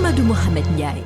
Mamadou Mohamed Ndiaye.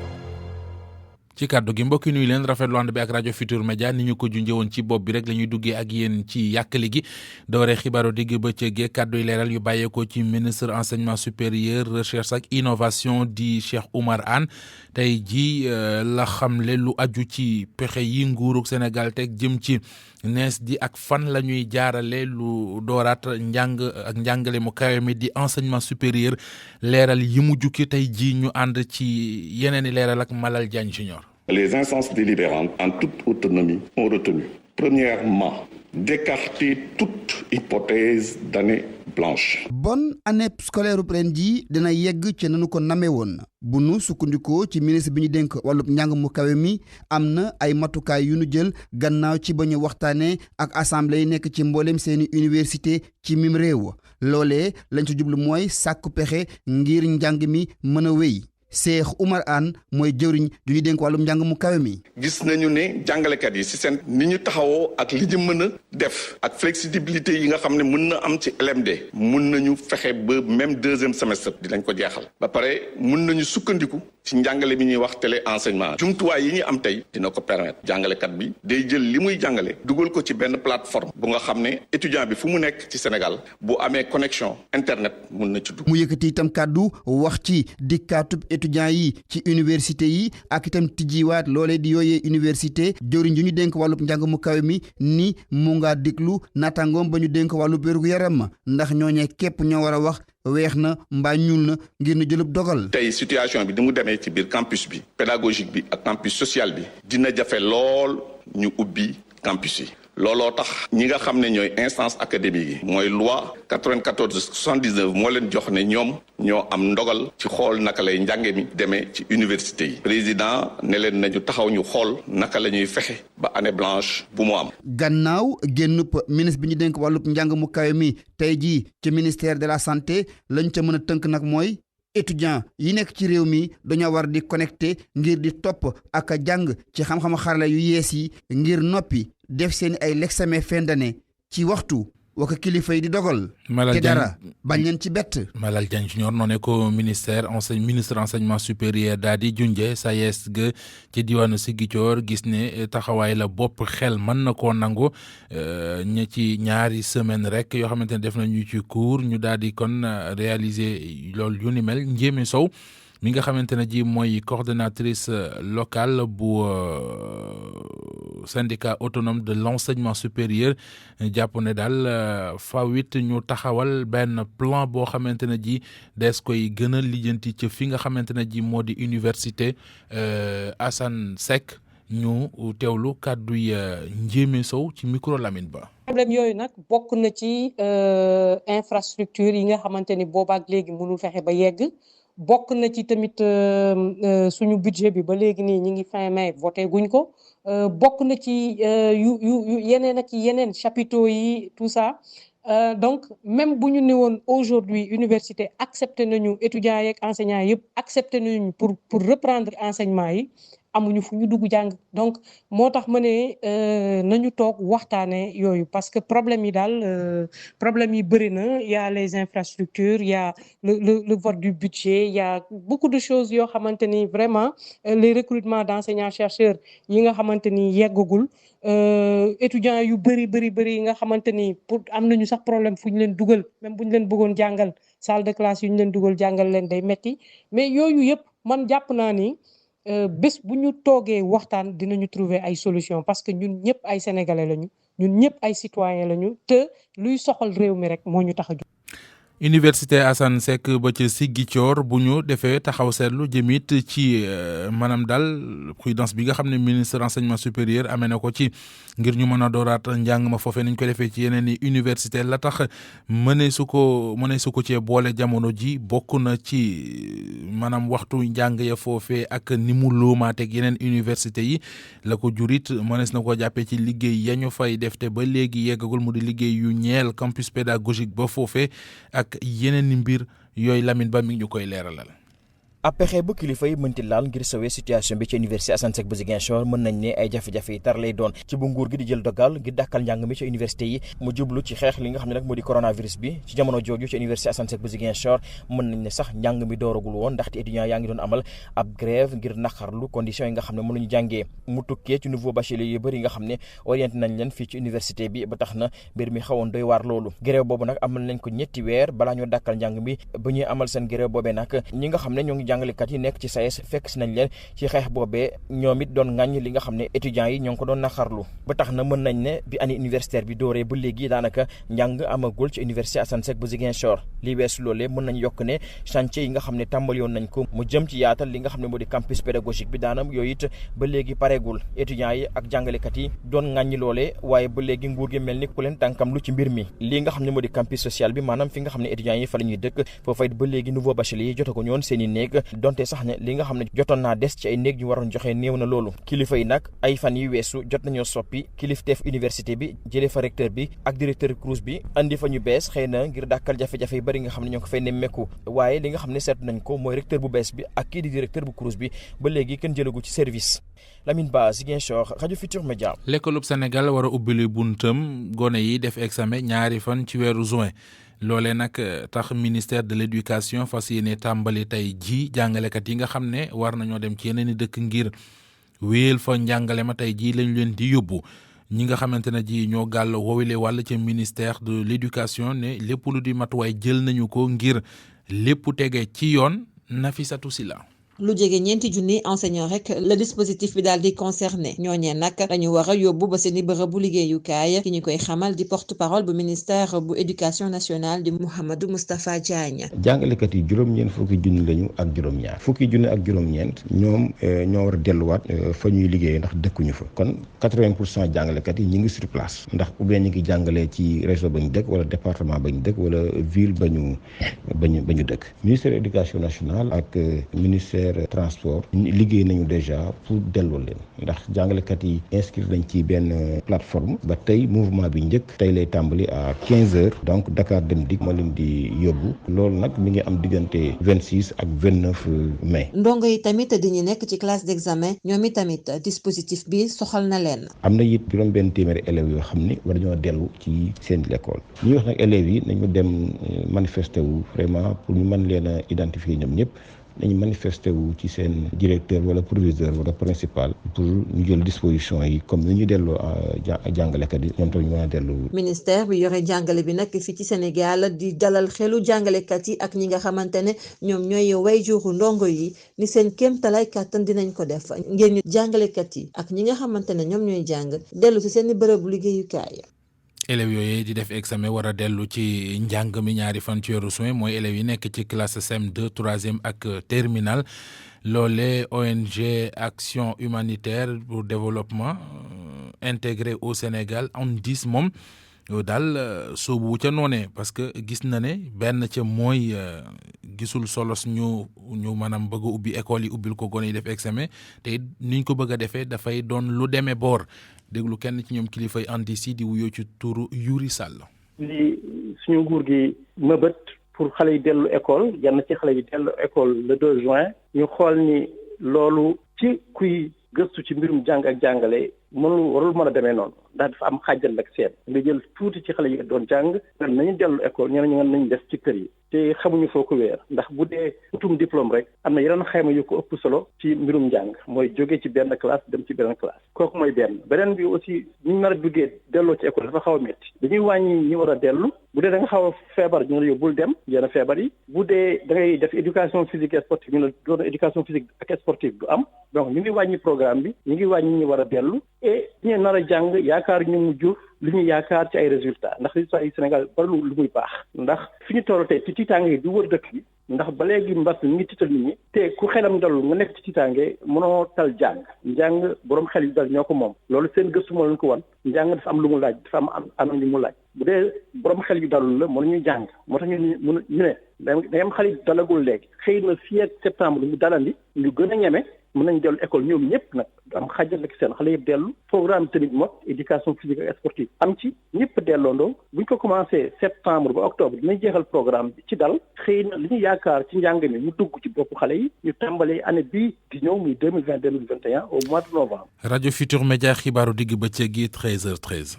ci kàddu gi mbokki nuyu leen rafetlu ànd bi ak rajo Futur Média ni ñu ko junjee woon ci bopp bi rek la ñuy duggee ak yéen ci yàkkali gi doore xibaaru digg bëccëg kàddu yi leeral yu bàyyeekoo ci ministre enseignement supérieur recherche ak innovation di Cheikh Oumar Anne tey ji la xamle lu aju ci pexe yi nguurug Sénégal teg jëm ci nees di ak fan la ñuy jaarale lu dooraat njàng ak njàngale mu kawe mi di enseignement supérieur leeral yi mu jukki tey ji ñu ànd ci yeneen i leeral ak Malal Diagne Junior. Les instances délibérantes, en toute autonomie, ont retenu, premièrement, d'écarter toute hypothèse d'année blanche. Bonne année scolaire ren ji dina yegg ci nanu ko namee woon bu nu sukkandikoo ci ministre bi ñu dénk wàllub njàng mu kawe mi am na ay matukaay yu nu jël gannaaw ci ba ñu waxtaanee ak assemblée yi nekk ci mboolem seeni université ci mim réew loolee lañ ci jublu mooy sàkku pexe ngir njàng mi mën a wéy. Cheikh Oumar Anne mooy jëwriñ ju ñu dénk wàllum njàng mu kawe mi. gis nañu ne jàngalekat yi ci seen ni ñu taxawoo ak li ñu mën a def ak flexibilité yi nga xam ne mën na am ci LMD mun nañu fexe ba même deuxième semestre dinañ ko jeexal ba pare mun nañu sukkandiku ci njàngale bi ñuy wax télé enseignement jumtuwaay yi ñu am tey dina ko permettre jàngalekat bi day jël li muy jàngale dugal ko ci benn plateforme bu nga xam ne étudiant bi fu mu nekk ci Sénégal bu amee connexion internet mun na ci dugg. mu yëkkati itam kàddu wax ci dikkaatub étudiants yi ci université yi ak itam tijjiwaat loolee di yooyee université jëwriñ ju ñu dénk wàllub njàng mu kawe mi ni mu ngaa déglu naataangoom ba ñu dénk wàllub wérgu yaram ndax ñooñee képp ñoo war a wax weex na mbaa ñuul na ngir ñu jëlub dogal. tey situation bi ni mu demee ci biir campus bi pédagogique bi ak campus social bi dina jafe lool ñu ubbi campus yi. looloo tax ñi nga xam ne ñooy instance académique yi mooy loi 94/79 moo leen jox ne ñoom ñoo am ndogal ci xool naka lay njànge mi demee ci université yi président ne leen nañu taxaw ñu xool naka la ñuy fexe ba année blanche bu mu am. gannaaw génnub ministre bi ñu dénk wàllub njàng mu kawe mi tey jii ci ministère de la santé lañ ca mën a tënk nag mooy étudiant yi nekk ci réew mi dañoo war di connecté ngir di topp ak a jàng ci xam-xam xarala yu yees yi ngir noppi def seen ay l'examen fin d'année ci waxtu waka kilifa yi di dogal. te dara bañ leen ci bett. Malal Diagne Junior noo ne ko ministre enseignement supérieur daal di junje SAES ga ci diwaanu Ziguinchor gis ne taxawaay la bopp xel mën na koo nangu ña ci ñaari semaine rek yoo xamante ne def nañu ci cours ñu daal di kon réaliser loolu yu ni mel Ndiémé Sow mi nga xamante ne ji mooy coordonnatrice locale bu syndicat autonome de l'enseignement supérieur jàpp ne daal fawit ñu taxawal benn plan boo xamante ne ji des koy gën a lijjanti ci fi nga xamante ne ji moo di université Assane Seck ñu teewlu kàdduy Ndiémé Sow ci micro Lamine Ba. problème yooyu nag bokk na ci infrastructure yi nga xamante ni boobaak léegi mënul fexe ba yegg. bokk na ci tamit suñu budget bi ba léegi nii ñi ngi fin mai voté guñ ko bokk na ci yu yeneen ak yeneen chapiteaux yi tout ça donc même bu ñu ne woon aujourd'hui université accepté nañu étudiants yeeg enseignants yëpp accepté nañu pour reprendre enseignement yi amuñu fu ñu dugg jàng donc moo tax ma ne nañu toog waxtaane yooyu parce que problème yi daal problème yi bëri na y a les infrastructures y a le vote du budget y a beaucoup de choses yoo xamante ni vraiment les recrutements d'enseignants chercheurs yi nga xamante ni yeggagul étudiants yu bëri yi nga xamante ni pour am nañu sax problème fu ñu leen dugal même bu ñu leen bëggoon jàngal salle de classe yu ñu leen dugal jàngal leen day metti mais yooyu yëpp man jàpp naa ni bés bu ñu toogee waxtaan dinañu trouver ay solution parce que ñun ñëpp ay sénégalais lañu ñun ñëpp ay citoyens lañu te luy soxal réew mi rek moo ñu tax a jóg. Université Assane Seck ba ca Ziguinchor bu ñu defee taxaw seetlu jëmit ci maanaam daal prudence bi nga xam ne ministre enseignement supérieur amee na ko ci ngir ñu mën a dooraat njàng ma foofee nañ ko defee ci yeneen i université la tax mënee su ko cee boole jamono ji bokk na ci maanaam waxtu njàng ya foofee ak ni mu lóomaateeg yeneen université yi la ko jurit mënees na ko jàppee ci liggéey ya ñu fay def te ba léegi yeggagul mu di liggéey yu ñeel campus pédagogique ba foofee ak yeneen i mbir yooyu Lamine Ba mi ngi ñu koy leeralal. ab pexe bu kilifa yi mënti laal ngir sauver situation bi ci université Assane Seck bu Ziguinchor mën nañ ne ay jafe-jafe yi tar lay doon ci bu nguur gi di jël dogal ngir dàkkal njàng mi ci université yi mu jublu ci xeex li nga xam ne nag moo di coronavirus bi ci jamono jooju ci université Assane Seck bu Ziguinchor mën nañ ne sax njàng mi dooragul woon ndaxte étudiants yaa ngi doon amal ab grève ngir naqarlu conditions yi nga xam ne mënuñu jàngee mu tukkee ci nouveau bachelier yu bëri yi nga xam ne orienté nañ leen fii ci université bi ba tax na mbir mi xawoon doy waar loolu grève boobu nag amal nañ ko ñetti weer balaa ñoo dàkkal njàng mi ba ñuy amal seen grève boobee nag ñi nga xam ne ñoo ngi jàngalekat yi nekk ci SAES fekk si nañ leen ci xeex boobee ñoom it doon ŋàññ li nga xam ne étudiants yi ñoo ngi ko doon naqarlu ba tax na mën nañ ne bi année universitaire bi dooree ba léegi daanaka njàng amagul ci université Assane Seck bu Ziguinchor li weesu loolee mën nañ yokk ne chantier yi nga xam ne tàmbali woon nañ ko mu jëm ci yaatal li nga xam ne moo di campus pédagogique bi daanam yooyu it ba léegi pareegul étudiants yi ak jàngalekat yi doon ŋàññi loolee waaye ba léegi nguur gi mel ni ku leen tànkam lu ci mbir mi li nga xam ne moo di campus social bi maanaam fi nga xam ne étudiants yi fa la ñuy dëkk foofa it ba léegi nouveau bachelier yi jota ko ñoon seen i néeg donte sax ne li nga xam ne jotoon naa des ci ay néeg yu waroon joxe néew na loolu kilifa yi nag ay fan yi weesu jot nañoo soppi kilifteef université bi jëlee fa recteur bi ak directeur CROUS bi andi fa ñu bees xëy na ngir dàkkal jafe-jafe yu bëri nga xam ne ñoo ko fay nemmeeku waaye li nga xam ne seetlu nañ ko mooy recteur bu bees bi ak kii di directeur bu CROUS bi ba léegi kenn jëlagu ci service Lamine Ba Ziguinchor rajo Futur Média. l'école Sénégal war a ubbili buntam gone yi def examen ñaari fan ci weeru juin loolee nag tax ministère de l'éducation fas yéene tàmbali tey ji jàngalekat yi nga xam ne war nañoo dem ci yeneen i dëkk ngir wéyal fa njàngale ma tey ji lañ leen di yóbbu ñi nga xamante ne ji ñoo gàll woowile wàll ci ministère de l'éducation ne lépp lu di matuwaay jël nañu ko ngir lépp tege ci yoon Nafissatou Sila. lu jege ñeenti junni enseignant rek le dispositif bi daal di concerné ñooñee nag dañu war a yóbbu ba seeni bërëbu liggéeyukaay ki ñu koy xamal di porte-parole bu ministère bu éducation nationale di Mouhamadou Moustapha Diagne. jàngalekat yi juróom-ñeent fukki junni lañu ak juróom-ñaar fukki junni ak juróom-ñeent ñoom ñoo war a delluwaat fa ñuy liggéey ndax dëkkuñu fa kon 80% jàngalekat yi ñu ngi sur place ndax ou bien ñu ngi jàngalee ci région ba ñu dëkk wala département ba ñu dëkk wala ville ba ñu dëkk ministère éducation nationale ak ministère transport liggéey nañu déjà pour delloo leen ndax jàngalekat yi inscrire nañ ci benn plateforme ba tey mouvement bi njëkk tey lay tàmbali à 15h donc Dakar Dem Dikk moo leen di yóbbu loolu nag mi ngi am diggante 26 ak 29 mai. ndongo yi tamit dañuy nekk ci classe d'examen ñoom i tamit dispositif bi soxal na leen. am na it juróom benn téeméeri élèves yoo xam ni war nañoo dellu ci seen l'école ñuy wax nag élèves yi nañu dem manifester wu vraiment pour ñu mën leen a identifier ñoom ñëpp. nañu manifesté wu ci seen directeur wala proviseur wala principal pour ñu jël disposition yi comme ni ñu delloo jàngalekat yi ñoom tamit ñu mën a dellu. ministère bi yore jàngale bi nag fii ci Sénégal di dalal xelu jàngalekat yi ak ñi nga xamante ne ñoom ñooy wayjuru ndongo yi ni seen kéemtalaay kàttan dinañ ko def ngir ñu jàngalekat yi ak ñi nga xamante ne ñoom ñooy jàng dellu ci seen i bërëbu liggéeyukaay. élèves yooyu di def examen war a dellu ci njàng mi ñaari fan ci weeru juin mooy élèves yi nekk ci classe CM2 troisième ak terminal loole ONG Action Humanitaire pour Développement intégré au Sénégal UNDIS moom daal soobu ca noonee parce que gis na ne benn ca mooy gisul solos ñu maanaam bëgg a ubbi école yi ubbil ko gone yi def examen te niñ ko bëgg a defee dafay doon lu demee boor déglu kenn ci ñoom kilifay UNDIS yi di wuyoo ci turu Yuri Sall. li suñu nguur gi mëbët pour xale yi dellu école yenn ci xale yi dellu école le 2 juin ñu xool ni loolu ci kuy gëstu ci mbirum jàng ak jàngale warul mën a demee noonu ndax dafa am xaajal ak seet nga jël tuuti ci xale yi doon jàng nañu dellu école ñeneen ñi nañu des ci kër yi te xamuñu foo ko weer ndax bu dee utum diplôme rek am na yeneen xayma yu ko ëpp solo ci mbirum njàng mooy jógee ci benn classe dem ci beneen classe kooku mooy beneen bi aussi ñu nar a duggee delloo ci école dafa xaw a métti dañuy wàññi ñi war a dellu bu dee da nga xaw a feebar ñu ne la yóbbul dem yenn feebar yi bu dee da ngay def éducation physique et sportive ñu ne doon éducation physique ak sportive du am donc ñu ngi wàññi programme bi ñu ngi wàññi ñi war a dellu et ñu nar a jàng yaakaar ñu mu jur li ñu yaakaar ci ay résultats ndax résultats yi Sénégal bari lu muy baax ndax fi ñu toll tey ci tiitaange du wër dëkk bi ndax ba léegi mbas mi ngi tiital nit ñi te ku xelam dalul nga nekk ci tiitaange mënoo tal njàng borom xel yu dal ñoo ko moom loolu seen gëstu moo leen ko wan njàng dafa am lu mu laaj dafa am anam yu mu laaj bu dee borom xel yu dalul la mënuñu jàng moo tax ñu ne da am xale yu dalagul léegi xëy na fii ak septembre ñu dalandi ñu gën a ñeme mën nañ dellu école ñoom ñëpp nag am xajal ak seen xale yëpp dellu programme tamit mot éducation physique ak sportive am ci ñëpp delloondoo buñ ko commencé septembre ba octobre dinañ jeexal programme bi ci dal xëy na li ñu yaakaar ci njàng mi ñu dugg ci bopp xale yi ñu tàmbalee année bii di ñëw muy 2020-2021 au mois de novembre. rajo Futur Média xibaaru digg bëccëg gi 13h13.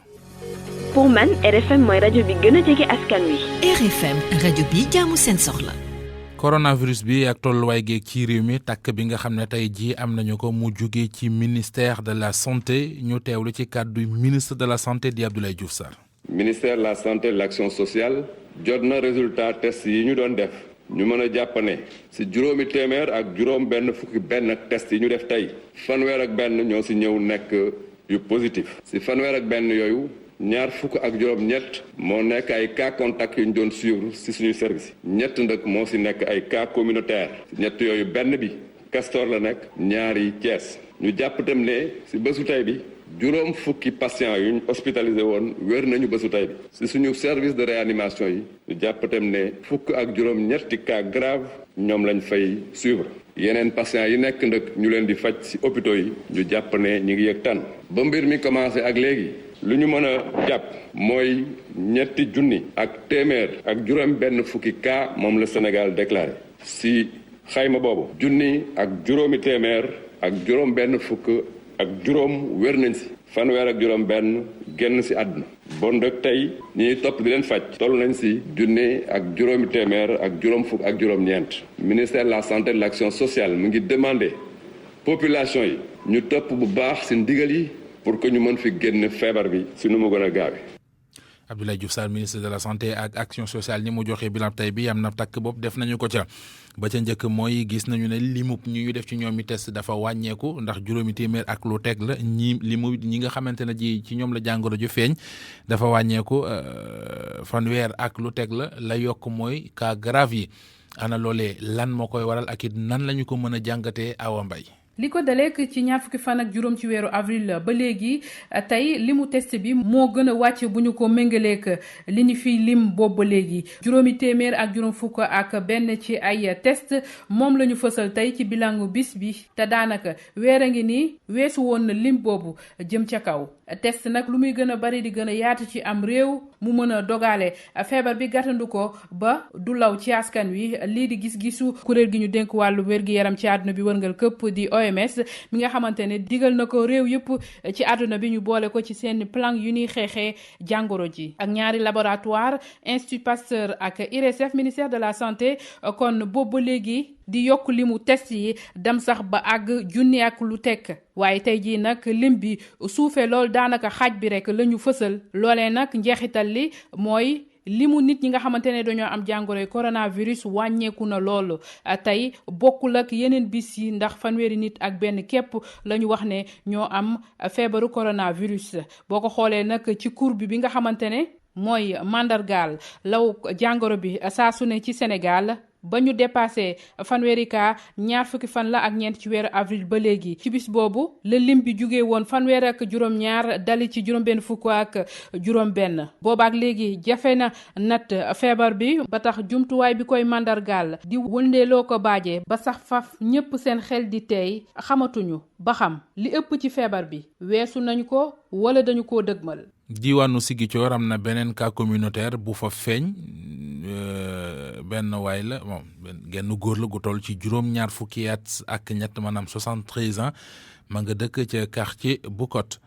pour man RFM mooy rajo bi gën a jege askan wi. RFM rajo bi jaamu seen soxla. coronavirus bi ak tolluwaay geeg ci réew mi takk bi nga xam ne tey jii am nañu ko mu jugee ci ministère de la santé ñu teewlu ci kàddu ministre de la santé di Abdoulaye Diouf Sarr. ministère de la santé et de l'action sociale jot na résultat test yi ñu doon def ñu mën a jàpp ne si juróomi téeméer ak juróom benn fukki benn test yi ñu def tey fanweer ak benn ñoo si ñëw nekk yu positif si fanweer ak benn yooyu. ñaar fukk ak juróom ñett moo nekk ay cas contact yu ñu doon suivre ci suñuy service ñett ndëkk moo ci nekk ay cas communautaire ñett yooyu benn bi Castor la nekk ñaari Thiès ñu jàpp tam ne ci bésu tey bi juróom fukki patients yu ñu hospitalisé woon wér nañu bésu tey bi ci suñu service de réanimation yi ñu jàpp tam ne fukk ak juróom ñetti cas grave ñoom lañ fay suivre yeneen patients yi nekk ndëkk ñu leen di faj ci hôpitaux yi ñu jàpp ne ñu ngi yëg tan ba mbir mi commencé ak léegi lu ñu mën a jàpp mooy ñetti junni ak téeméer ak juróom benn fukki cas moom la Sénégal déclaré si xayma boobu junni ak juróomi téeméer ak juróom benn fukk ak juróom wér nañ si fanweer ak juróom benn génn si àdduna bon dëkk tey ñi topp di leen faj toll nañ si junni ak juróomi téeméer ak juróom fukk ak juróom ñeent ministère de la santé et de l'action sociale mu ngi demandé population yi ñu topp bu baax si ndigal yi pour que ñu mën fi génn feebar bi si nu mu gën a gaawe. Abdoulaye Diouf Sarr ministre de la santé ak action sociale ni mu joxee bilan tey bi am na takk bopp def nañu ko ca ba ca njëkk mooy gis nañu ne limub ñu def ci ñoom i test dafa wàññeeku ndax juróomi téeméer ak lu teg la ñi nga xamante ne ji ci ñoom la jàngoro ju feeñ dafa wàññeeku fanweer ak lu teg la yokk mooy cas grave yi ana loolee lan moo koy waral ak it nan la ñu ko mën a jàngatee Awa Mbaye. li ko daleek ci ñaar fukki fan ak juróom ci weeru avril ba léegi tey limu test bi moo gën a wàcc bu ñu ko méngaleek li ñu fi lim boobu ba léegi juróomi téeméer ak juróom fukk ak benn ci ay test moom la ñu fësal tey ci bilangu bis bi te daanaka weer a ngi nii weesu woon na lim boobu jëm ca kaw test nag lu muy gën a bari di gën a yaatu ci am réew mu mën a dogale feebar bi gàttandu ko ba du law ci askan wi lii di gis-gisu kuréel gi ñu dénk wàllu wér-gi-yaram ci àdduna bi wërngal këpp di OMS mi nga xamante ne digal na ko réew yëpp ci àdduna bi ñu boole ko ci seen plan yu ñuy xeexee jàngoro ji ak ñaari laboratoire Institut Pasteur ak IRSF ministère de la santé kon boobu ba léegi di yokk limu test yi dem sax ba àgg junni ak lu tekk waaye tey jii nag lim bi suufee lool daanaka xaaj bi rek la ñu fësal loolee nag njeexital li mooy limu nit ñi nga xamante ne dañoo am jàngoroy coronavirus wàññeeku na loolu tey bokkul ak yeneen bis yi ndax fanweeri nit ak benn képp la ñu wax ne ñoo am feebaru coronavirus boo ko xoolee nag ci courbe bi nga xamante ne mooy mandargaal law jàngoro bi saa su ne ci Sénégal ba ñu dépassé fanweeri cas ñaar fukki fan la ak ñeent ci weeru avril ba léegi ci bis boobu la lim bi jugee woon fanweer ak juróom-ñaar dali ci juróom-benn fukk ak juróom-benn boobaak léegi jafe na natt feebar bi ba tax jumtuwaay bi koy mandargaal di wëndeeloo ko baaje ba sax faf ñépp seen xel di teey xamatuñu ba xam li ëpp ci feebar bi weesu nañu ko wala dañu koo dëgmal. diwaanu Ziguinchor am na beneen cas communautaire bu fa feeñ benn waay la bon genn góor la gu toll ci juróom-ñaar fukki at ak ñett maanaam 73 ans ma nga dëkk ca quartier Bukot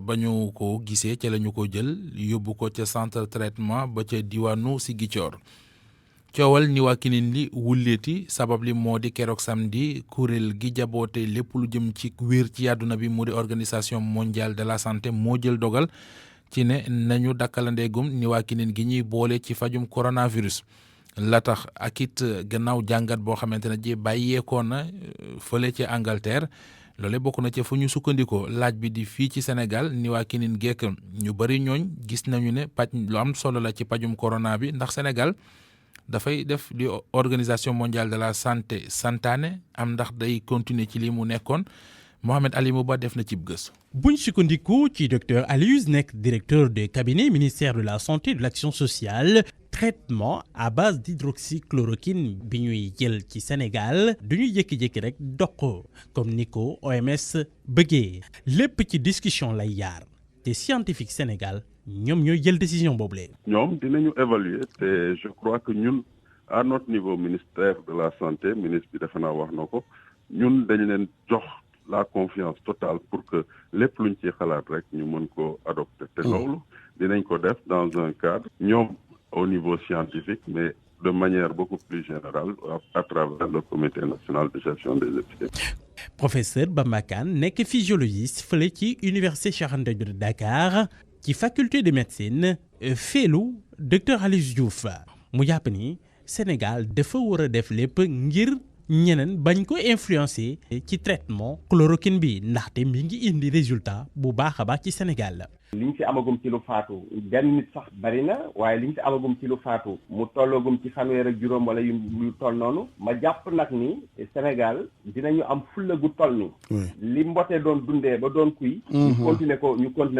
ba ñu ko gisee ca la ñu ko jël yóbbu ko ca centre traitement ba ca diwaanu Ziguinchor coowal ni waa kinin li wulleeti sabab li moo di keroog samedi kuréel gi jaboote lépp lu jëm ci wér ci àdduna bi mu di organisation mondiale de la santé moo jël dogal ci ne nañu dakkalandeegum ni waa kinin gi ñuy boole ci fajum coronavirus la tax ak it gannaaw jàngat boo xamante ne ji bàyyeekoo na fële ci Angleterre loole bokk na ci fu ñu sukkandikoo laaj bi di fii ci Sénégal ni waa kinin gekk ñu bari ñooñ gis nañu ne paj lu am solo la ci pajum corona bi ndax Sénégal dafay def li organisation mondiale de la santé santaane am ndax day continuer ci li mu nekkoon Mohamed Ali Mouba def na cib gëstu. buñ sukkandiku ci docteur Alius nekk directeur de cabinet ministère de la santé et de l'action sociale traitement à base d'hydroxychloroquine bi ñuy jël ci Sénégal duñuy jékki-jékki rek doq comme ni ko OMS bëggee lépp ci discussion lay yaar te scientifique Sénégal ñoom ñooy jël décision boobule. ñoom dinañu évaluer te je crois que ñun à notre niveau ministère de la santé ministre bi defe naa wax na ko ñun dañ leen jox la confiance totale pour que lépp luñ ci xalaat rek ñu mën ko adopter te loolu dinañ ko def dans un cadre ñoom au niveau scientifique mais de manière beaucoup plus générale à travers le comité national de gestion des épidémies. Professeur Bamba Kane nekk physiologiste fële ci université Cheikh Anta Diop de Dakar ci faculté de médecine feelu docteur Aliou Diouf mu jàpp ni Sénégal dafa war a def lépp ngir ñeneen bañ ko influencer ci traitement chloroquine bi ndaxte mi ngi indi résultat bu baax a baax ci Sénégal. liñ ci amagum ci lu faatu benn nit sax bari na waaye liñ ci amagum ci lu faatu mu tolloogum ci fanweer ak juróom wala yu toll noonu ma jàpp nag ni Sénégal dinañu am fulla gu toll ni li Mbote doon dundee ba doon kuy ñu continuer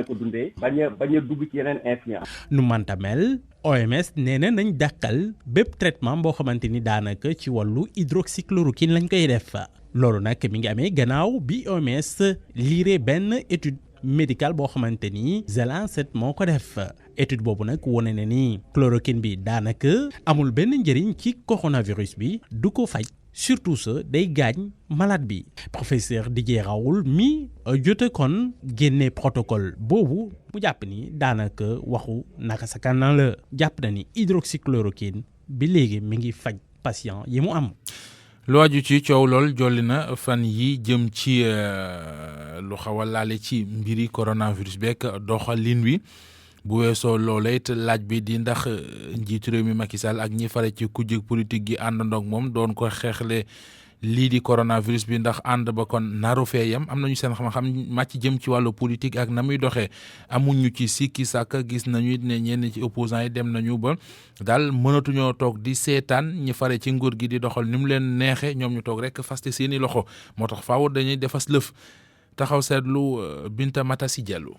ko dundee bañ a dugg ci yeneen influence. nu manta mel OMS nee na nañ dàqal bépp traitement boo xamante ni daanaka ci wàllu hydroxychloroquine lañ koy def loolu nag mi ngi amee gannaaw bi OMS liiree benn étude médical boo xamante ni The Lancet moo ko def étude boobu nag wone na ni chloroquine bi daanaka amul benn njëriñ ci coronavirus bi du ko faj surtout ça day gaañ malade bi professeur Didier Raoult mi jote kon génne protocole boobu mu jàpp ni daanaka waxu naka sa kanam la jàpp na ni hydroxychloroquine bi léegi mi ngi faj patient yi mu am. lu aju ci coow lool jolli na fan yi jëm ci lu xaw a laale ci mbiri coronavirus beeg doxalin wi bu weesoo loola it laaj bi di ndax njiitu réew mi Macky Sall ak ñi fare ci kujje politique gi àndandoo ak moom doon ko xeexle lii di coronavirus bi ndax ànd ba kon naru fee yam am nañu seen xam-xam màcc jëm ci wàllu politique ak na muy doxee amuñu ci sikki sàkk gis nañu it ne ñenn ci opposants yi dem nañu ba daal mënatuñoo toog di seetaan ñi fare ci nguur gi di doxal ni mu leen neexee ñoom ñu toog rek faste seeni loxo moo tax faaw dañuy defas lëf taxaw seetlu Binta Matassi Diallo.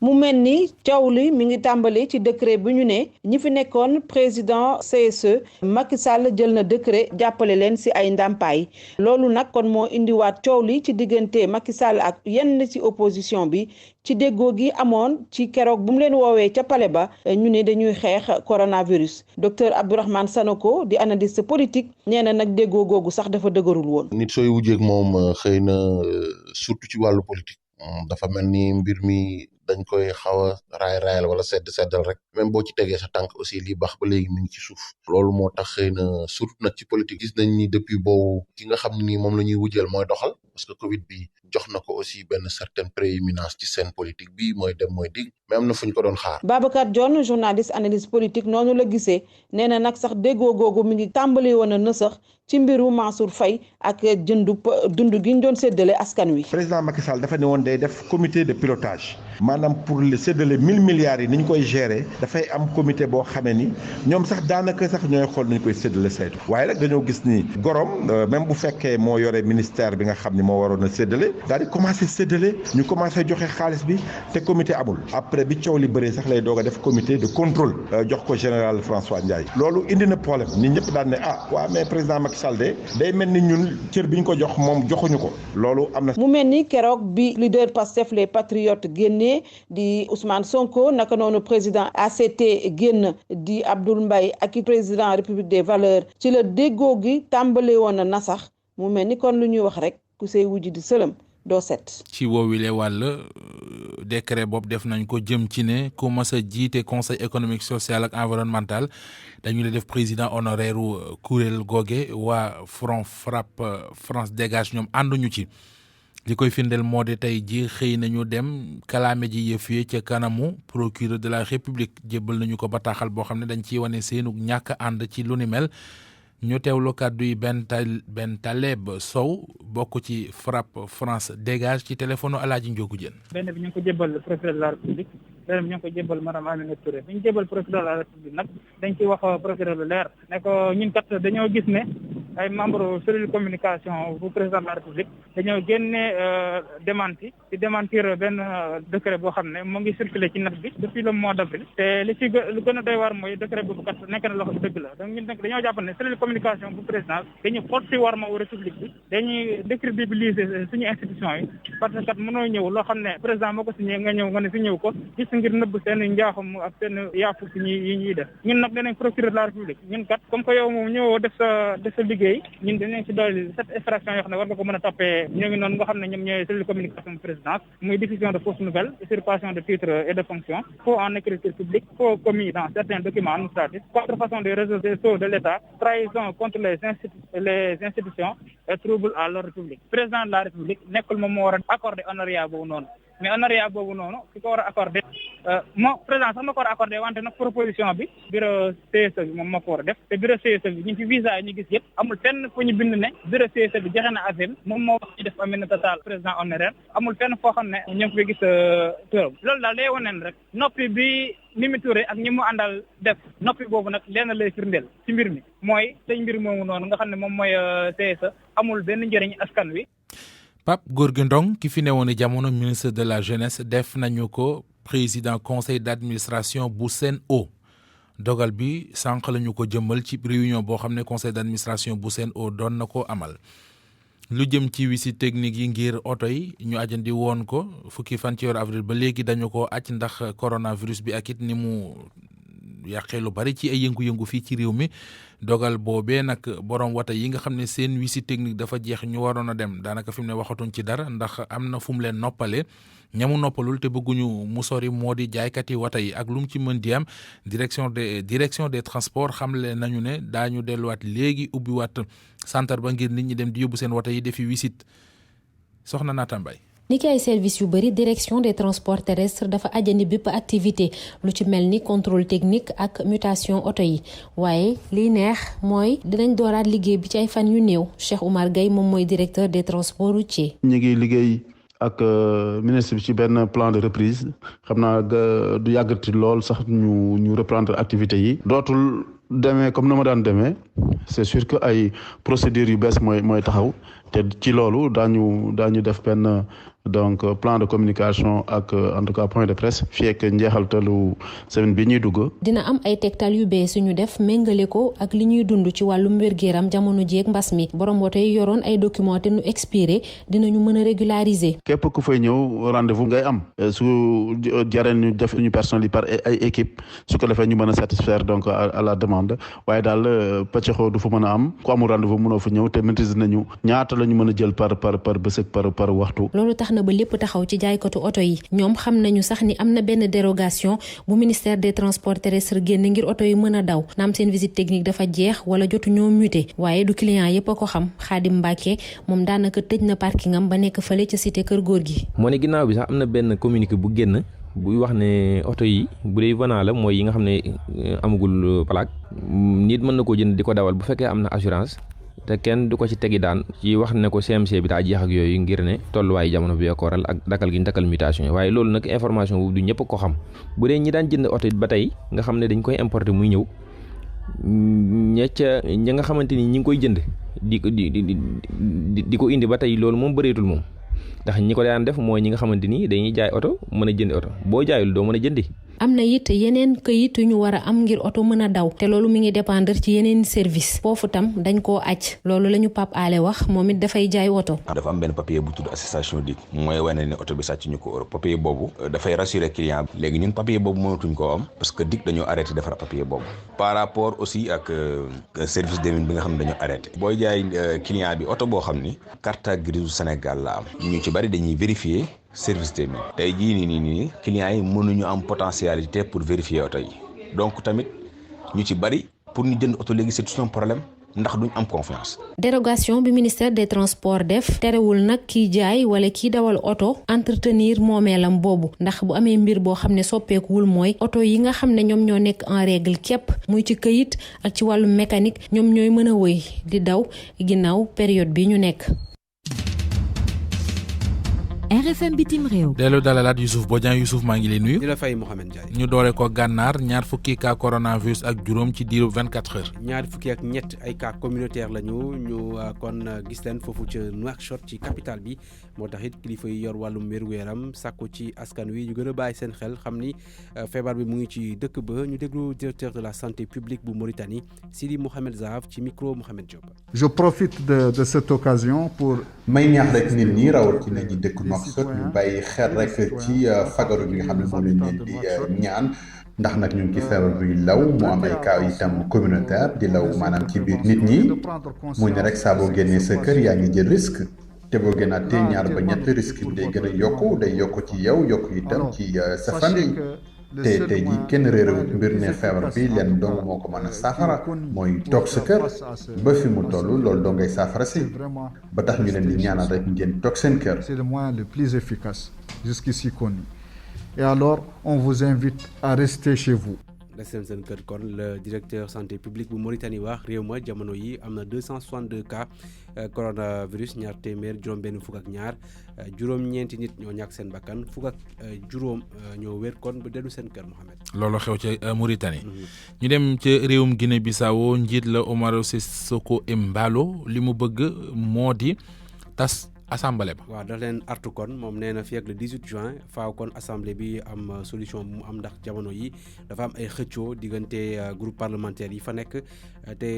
mu mel ni coow li mi ngi tàmbali ci décret bu ñu ne ñi fi nekkoon président CSE Macky Sall jël na décret jàppale leen ci ay ndàmpaay loolu nag kon moo indiwaat coow li ci diggante Macky Sall ak yenn ci opposition bi ci déggoo gi amoon ci keroog bu mu leen woowee ca palais ba ñu ne dañuy xeex coronavirus docteur Abdourahmane Sanoko di analyste politique nee na nag déggoo googu sax dafa dëgërul woon. nit sooy wujjeeg moom xëy na surtout ci wàllu politique dafa mel ni mbir mi dañ koy xaw a raayal wala seddal rek même boo ci tegee sa tànk aussi li baax ba léegi mi ngi ci suuf loolu moo tax xëy na surtout nag ci politique gis nañ ni depuis boobu ki nga xam ne nii moom la ñuy wujjeel mooy doxal parce que Covid bi jox na ko aussi benn certaine prééminence ci scène politique bi mooy dem mooy dig mais am na fu ñu ko doon xaar. Babacar Dione journaliste analyste politique noonu la gisee nee na nag sax déggoo googu mi ngi tàmbali woon a nësax ci mbiru Mansour Faye ak dund gi ñu doon séddale askan wi. président Macky Sall dafa ne woon day def comité de pilotage maanaam pour le séddale 1000 milliards yi ni ñu koy gérer dafay am comité boo xamee ni ñoom sax daanaka sax ñooy xool ni ñu koy séddale saytu waaye nag dañoo gis ni gorom même bu fekkee moo yore ministère bi nga xam ni moo waroon a séddale daal di commencé séddale ñu commencé joxe xaalis bi te comité amul après bi coow li bëree sax lay doog a def comité de contrôle jox ko général François Ndiaye loolu indi na problème nit ñëpp daan ne waaw mais président Macky Sall de day mel ni ñun cër bi ñu ko jox moom joxuñu ko loolu am na. mu mel ni keroog bi leader Pastef les patriotes génnee di Ousmane Sonko naka noonu président ACT génn di Abdoul Mbaye ak président République des valeurs ci la déggoo gi tàmbale woon na sax mu mel ni kon lu ñuy wax rek ku say wujj di sëlëm doo set. ci woowile wàll décret boobu def nañ ko jëm ci ne ku mas a jiite conseil économique social ak environnemental dañu la def président honoraire kuréel googe waa Front Frapp France Dégage ñoom ànduñu ci. li koy firndeel moo di tey ji xëy nañu dem kalaame ji yëf yi ca kanamu procureur de la république jébbal nañu ko bataaxal boo xam ne dañ ciy wane seenu ñàkk ànd ci lu ni mel ñu teewlu kàddu yi Ben Taleb Sow bokk ci Frapp France Dégage ci téléphone Alaaji Njogu Jën. benn bi ñu ngi ko jébbal procureur de la république benn bi ñu ngi ko jébbal madame Aminata Touré bi ñu jébbal procureur de la république nag dañ ciy wax procureur lu leer ne ko ñun kat dañoo gis ne ay membre cellule communication bu président de la République dañoo génne démenti ci démentir benn décret boo xam ne mu ngi circulé ci net bi depuis le mois d'avril te li ci lu gën a doy waar mooy décret boobu kat nekk na loo xam ne dëgg la donc ñun nag dañoo jàpp ne cellule communication bu président dañu forcé war ma république bi dañuy décrédibiliser suñu institution yi parce que kat mënoo ñëw loo xam ne président moo ko signé nga ñëw nga ne si ñëw ko gis ngir nëbb seen njaaxum ak seen yaafu si yi ñuy def ñun nag danañ procureur de la république ñun kat comme que yow moom ñëwoo def sa liggéey ñun dinañ si dolli 7 infractions yoo xam ne war nga ko mën a toppee ñoo ngi noonu nga xam ne ñoom ñooy cellule communication présidence muy diffusion de fausses nouvelles usurpation de titres et de fonctions faux en écriture publique faux commis dans certains documents administratifs contrefaçon des réseaux sociaux de l'État trahison contre les institutions et trouble à l'ordre public président de la république nekkul moom moo war a accordé honoraria boobu noonu mais honoraria boobu noonu ki ko war a accordé moo président sax ma ko war a accordé wante nag proposition bi bureau CSE bi moom moo ko war a def te bureau CSE bi ñu fi visa yi ñu gis yëpp amul fenn fu ñu bind ne bureau CSE bi joxe na asile moom moo wax ñu def Aminata Tall président honoraire amul fenn foo xam ne ñu ngi koy gis turam loolu daal day woneen rek noppi bi Mimi Touré ak ñi mu àndal def noppi boobu nag lenn lay firndeel ci mbir mi mooy tey mbir moomu noonu nga xam ne moom mooy CSE amul benn njëriñ askan wi. Pape Gorgui Ndong ki fi newoon jamono ministre de la jeunesse def nañu ko président conseil d'administration bu Sen'Eau dogal bi sànq lañu ko jëmmal ci réunion boo xam ne conseil d'administration bu Sen'Eau doon na ko amal. lu jëm ci visite technique yi ngir oto yi ñu ajandi woon ko fukki fan ci weeru avril ba léegi dañu ko aj ndax coronavirus bi ak it ni mu yàqee lu bari ci ay yëngu-yëngu fii ci réew mi dogal boobee nag borom wata yi nga xam ne seen visite technique dafa jeex ñu waroon a dem daanaka fi mu ne waxatuñ ci dara ndax am na fu mu leen noppale ñamu noppalul te bëgguñu mu sori moo di jaaykat yi wata yi ak lu mu ci mën di am direction des transports xamle nañu ne daañu delluwaat léegi ubbiwaat centre ba ngir nit ñi dem di yóbbu seen wata yi defi visite soxna Naata Mbaye ni ki ay service yu bëri direction des transports terrestres dafa ajandi bépp activité lu ci mel ni contrôle technique ak mutation oto yi waaye liy neex mooy dinañ dooraat liggéey bi ci ay fan yu néew Cheikh Oumar Gueye moom mooy directeur des transports routiers. ñu ngi liggéey ak ministre bi ci benn plan de reprise xam naa du yàggati lool sax ñu reprendre activités yi dootul demee comme na ma daan demee c'est sûr que ay procédures yu bees mooy taxaw te ci loolu daañu def benn donc plan de communication ak en tout cas point de presse fii ak njeexaltalu semaine bi ñuy dugg. dina am ay tegtal yu bees ñu def méngale ko ak li ñuy dund ci wàllum wér-gu-yaram jamono jeeg mbas mi borom woto yi yoroon ay documents te nu expiré dinañu mën a régulariser. képp ku fay ñëw rendez-vous ngay am su jaree ñu def ñu personnel yi par ay équipe su ko defee ñu mën a satisfaire donc à la demande waaye daal pëccëxoo du fa mën a am ku amul rendez-vous mënoo fa ñëw te maîtrise nañu ñaata la ñu mën a jël par bés ak par waxtu. loolu tax na ba lépp taxaw ci jaaykatu oto yi ñoom xam nañu sax ni am na benn dérogation bu ministère des transports terrestres génn ngir oto yi mën a daw naam seen visite technique dafa jeex wala jotu ñoo muté waaye du client yépp a ko xam Xaadim Mbàkke moom daanaka tëj na parkingam ba nekk fële ca cité Kër Góor gi. moo ne ginnaaw bi sax am na benn communiqué bu génn buy wax ne oto yi bu dee venant la mooy yi nga xam ne amagul plaque nit mën na koo jënd di ko dawal bu fekkee am na assurance te kenn du ko ci tegi daan ci wax ne ko CMC bi daa jeex ak yooyu ngir ne tolluwaayu jamono bi ko waral ak dakkal gi ñu dakkal mutation yi waaye loolu nag information boobu du ñëpp ko xam bu dee ñi daan jënd oto ba tey nga xam ne dañ koy importer muy ñëw ña nga xamante ni ñi ngi koy jënd di ko indi ba tey loolu moom bëreetul moom ndax ñi ko daan def mooy ñi nga xamante ni dañuy jaay oto mën a jëndi oto boo jaayul doo mën a jëndi. am na it yeneen këyit yu ñu war a am ngir oto mën a daw te loolu mi ngi dépendre ci yeneen service foofu tam dañ koo aj loolu la ñu Pape Alé wax moom it dafay jaay oto. dafa am benn papier bu tudd attestation DIC mooy wane ne oto bi sàcc ñu ko Europe papier boobu dafay rassurer client bi léegi ñun papier boobu mënatuñ koo am parce que DIC dañoo arrêté defar papier boobu par rapport aussi ak service des mines bi nga xam ne dañoo arrêté booy jaay client bi oto boo xam ni carte grise Sénégal la am ñu ci bari dañuy vérifier service des mines tey jii nii clients yi mënuñu am potentialité pour vérifier oto yi donc tamit ñu ci bari pour ñu jënd oto léegi c'est tout un problème ndax duñ am confiance. dérogation bi ministère des transports def terewul nag kiy jaay wala kiy dawal oto entretenir moomeelam boobu ndax bu amee mbir boo xam ne soppeekuwul mooy oto yi nga xam ne ñoom ñoo nekk en règle képp muy ci këyit ak ci wàllu mécanique ñoom ñooy mën a wëy di daw ginnaaw période bi ñu nekk. RFM bitim réew. dellu dalalaat Youssouf Bodian. Youssouf maa ngi lay nuyu. di la fay Mohamed Ndiaye. ñu doore ko gànnaar ñaar fukki cas coronavirus ak juróom ci diiru 24 heures. ñaar fukki ak ñett ay cas communautaire la ñu kon gis leen foofu ca Nouakchott ci capitale bi moo tax it kilifa yi yor wàllum wér-gu-yaram sàkku ci askan wi ñu gën a bàyyi seen xel xam ni feebar bi mu ngi ci dëkk ba ñu déglu directeur de la santé publique bu Mauritanie Sidi Mohamed Zahav ci micro Mohamed Diop. Je profite de cette occasion pour. may ñaax rek nit ñi rawatina ñi dëkk Nouakchott ñu bàyyi xel rek ci fagaru bi nga xam ne moom lañ leen di ñaan ndax nag ñu ngi ci feebar bi law mu am ay cas itam communautaire di law maanaam ci biir nit ñi muy ne rek saa boo génnee sa kër yaa ngi jël risque te boo gënaatee ñaar ba ñett risque bi day gën a yokku day yokku ci yow yokku itam ci sa famille. te tey jii kenn réerewut mbir ne feebar bi leen dong moo ko mën a saafara mooy toog sa kër ba fi mu toll loolu doo ngay saafara si ba tax ñu leen di ñaanal rek ngeen toog seen kër. C'est le moyen le plus efficace jusqu'ici connu. Et alors on vous invite à rester chez vous. des seen kër kon le directeur santé publique bu Mauritanie wax réew ma jamono yi am na 262 cas coronavirus ñaar téeméer juróom-benn fukk ak ñaar juróom-ñeenti nit ñoo ñàkk seen bakkan fukk ak juróom ñoo wér kon ba dellu seen kër Mohamed. loolu xew ca Mauritanie. ñu dem ca réewum Guinée Bissau njiit la Umaro Sissoco Embalo li mu bëgg moo di tas assemblée ba. waaw da leen artu kon moom nee na fii ak le 18 juin faaw kon assemblée bi am solution bu mu am ndax jamono yi dafa am ay xëccoo diggante groupe parlementaire yi fa nekk te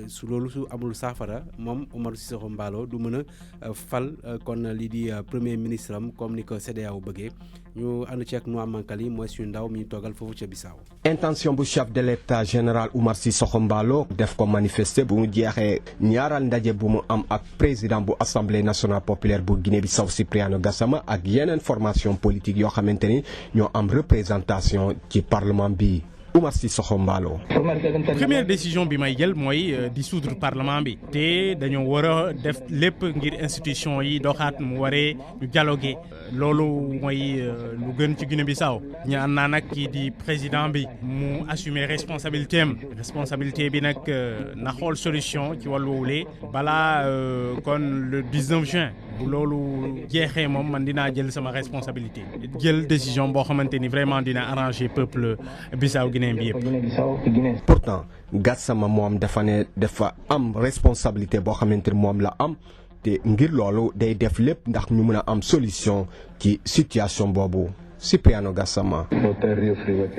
su loolu su amul saafara moom Umaro Sissoco Embalo du mën a fal kon lii di premier ministre am comme ni ko CEDEAO bëggee ñu ànd ci ak Noa Mankali mooy suñu ndaw mi ñu toogal foofu ca Bissau. intention bu chef de l'état général Umaro Sissoco Embalo def ko manifester bu mu jeexee ñaaral ndaje bu mu am ak président bu assemblée nationale populaire bu Guinée Bissau Cipriano Gassama ak yeneen formation politique yoo xamante ni ñoo am représentation ci parlement bi. Umaro Sissoco Embalo. première décision bi may jël mooy dissoudre parlement bi te dañoo war a def lépp ngir institution yi doxaat mu waree ñu dialoguer loolu mooy lu gën ci Guinée Bissau ñaan naa nag kii di président bi mu assumer responsabilité am responsabilité bi nag na xool solution ci wàllu woowulee balaa kon le 19 juin bu loolu jeexee moom man dinaa jël sama responsabilité jël décision boo xamante ni vraiment dina arranger peuple Bissau Guinée bi yëpp. pourtant Gassama moom dafa ne dafa am responsabilité boo xamante ni moom la am te ngir loolu day def lépp ndax ñu mën a am solution ci situation boobu. Cipriano Gassama.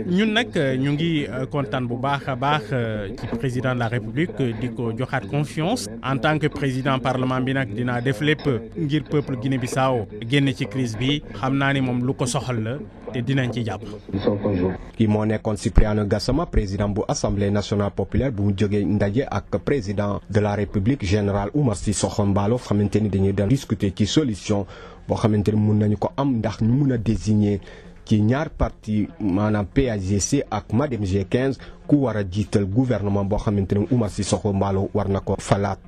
ñun nag ñu ngi kontaan bu baax a baax ci président de la république di ko joxaat confiance en tant que président parlement bi nag dinaa def lépp ngir peuple Guinée Bissau génn ci crise bi xam naa ni moom lu ko soxal la te dinañ ci jàpp. kii moo nekkoon Cipriano Gassama président bu assemblée nationale populaire bu mu jógee ndaje ak président de la république général Umaro Sissoco Embalo xamante ni dañuy doon discuter ci solution boo xamante ni mun nañu ko am ndax ñu mun a désigner ci ñaar parti maanaam PAGC ak MADEM G15 ku war a jiital gouvernement boo xamante ni Umaro Sissoco Embalo war na ko falaat.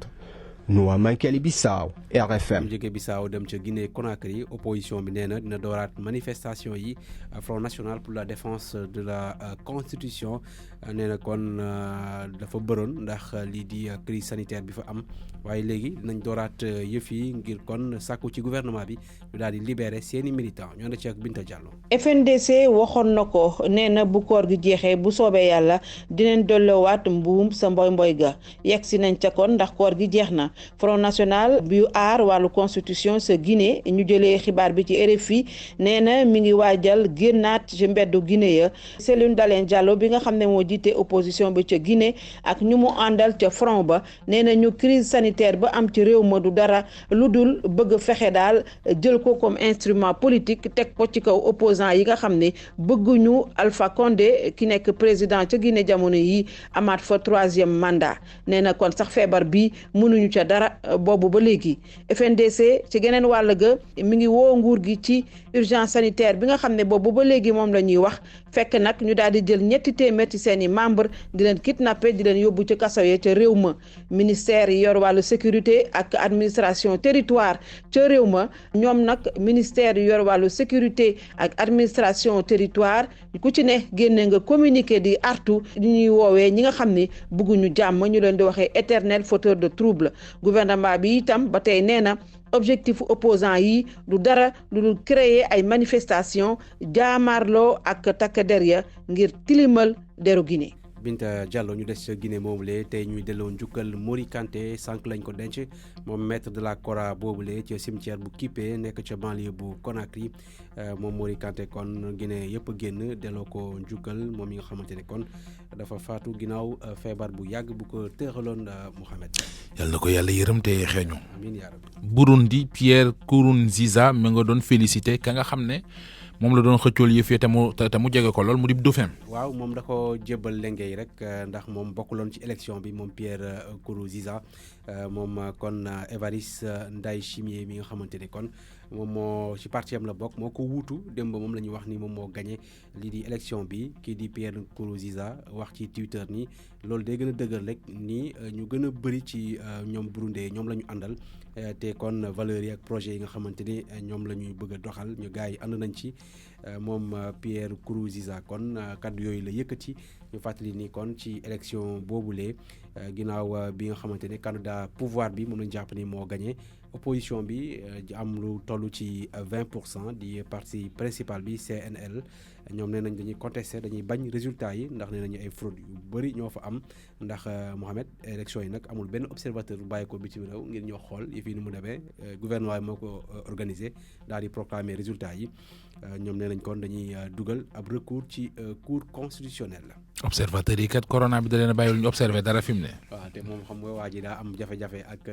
Noa Mankali Bissau RFM. mu jóge Bissau dem ca Guinée Conakry opposition bi nee na dina dooraat manifestation yi Front national pour la défense de la constitution nee na kon dafa bëroon ndax lii di crise sanitaire bi fa am waaye léegi dinañ dooraat yëf yi ngir kon sàkku ci gouvernement bi ñu daal di libérer seeni militants ñu ànd ci ak Binta Diallo. FNDC waxoon na ko nee na bu koor gi jeexee bu soobee yàlla dinañ dollowaat mbuum sa mboy ga yegg si nañ ca kon ndax koor gi jeex na. Front national bu aar wàllu constitution sa Guinée ñu jëlee xibaar bi ci RFI nee na mi ngi waajal génnaat ci mbeddu Guinée ya Cellou Dalein Diallo bi nga xam ne moo jiite opposition bi ca Guinée ak ñu mu àndal ca front ba nee na ñu crise sanitaire ba am ci réew ma du dara lu dul bëgg fexe daal jël ko comme instrument politique teg ko ci kaw opposant yi nga xam ne bëgguñu Alpha Condé ki nekk président ca Guinée jamono yi amaat fa 3e mandat nee na kon sax feebar bi mënuñu ca dara boobu ba léegi FNDC ci geneen wàll ga mi ngi woo nguur gi ci urgence sanitaire bi nga xam ne boobu ba léegi moom la ñuy wax fekk nag ñu daal di jël 200 ci seen i membre di leen kidnappé di leen yóbbu ci kaso ya ca réew ma ministère yi yor wàllu sécurité ak administration territoire ca réew ma ñoom nag ministère yi yor wàllu sécurité ak administration territoire ku ci ne génne nga communiqué di artu ñu ñuy woowee ñi nga xam ne bëgguñu jàmm ñu leen di waxee éternel fauteur de trouble gouvernement bi itam ba tey nee na objectif opposant yi du dara lu dul créer ay manifestation jaamarloo ak takk der ya ngir tilimal deru Guinée. Binta Diallo ñu des ca Guinée moomule tey ñuy delloo njukkal Mori Kanté sànq lañ ko denc moom maître de la Kora boobule ca cimetière bu Kippé nekk ca banlieue bu Conakry moom Mori Kanté kon Guinée yëpp génn delloo ko njukkal moom yi nga xamante ne kon dafa faatu ginnaaw feebar bu yàgg bu ko tëxaloon Mohamed. yal na ko yàlla yërëm te xeeñu. amiin yaa rabbi. Burundi Pierre Nkurunziza mi nga doon félicité ka nga xam ne moom la doon xëccool yëf yi te mu jege ko lool mu di dauphin. waaw moom da ko jébbal lengey rek ndax moom bokkuloon ci élection bi moom Pierre Nkurunziza moom kon Évariste Ndayishimiye mi nga xamante ne kon moom moo ci parti am la bokk moo ko wuutu démb moom la ñu wax ni moom moo gagné lii di élection bi kii di Pierre Nkurunziza wax ci Twitter ni loolu day gën a dëgër rek ni ñu gën a bëri ci ñoom Burundi ñoom la ñu àndal te kon valeurs yi ak projets yi nga xamante ni ñoom la ñuy bëgg a doxal ñu gars yi ànd nañ ci moom Pierre Nkurunziza kon kaddu yooyu la yëkkati ñu fàttali ni kon ci élection boobulee ginnaaw bi nga xamante ne candidat pouvoir bi moom lañ jàpp ni moo gagné opposition bi am lu toll ci 20% di parti principal bi CNL ñoom nee nañ dañuy contester dañuy bañ résultat yi ndax nee nañu ay fraude yu bëri ñoo fa am ndax Mohamed élection yi nag amul benn observateur bu bàyyi ko bitim réew ngir ñoo xool yi fii ni mu demee gouvernement moo ko organisé daal di proclamer résultat yi ñoom nee nañ kon dañuy dugal ab recours ci cour constitutionnelle la. observateur yi kat corona bi da leen a bàyyiwul ñu observé dara fi mu ne. waaw te moom xam nga waa ji daa am jafe-jafe ak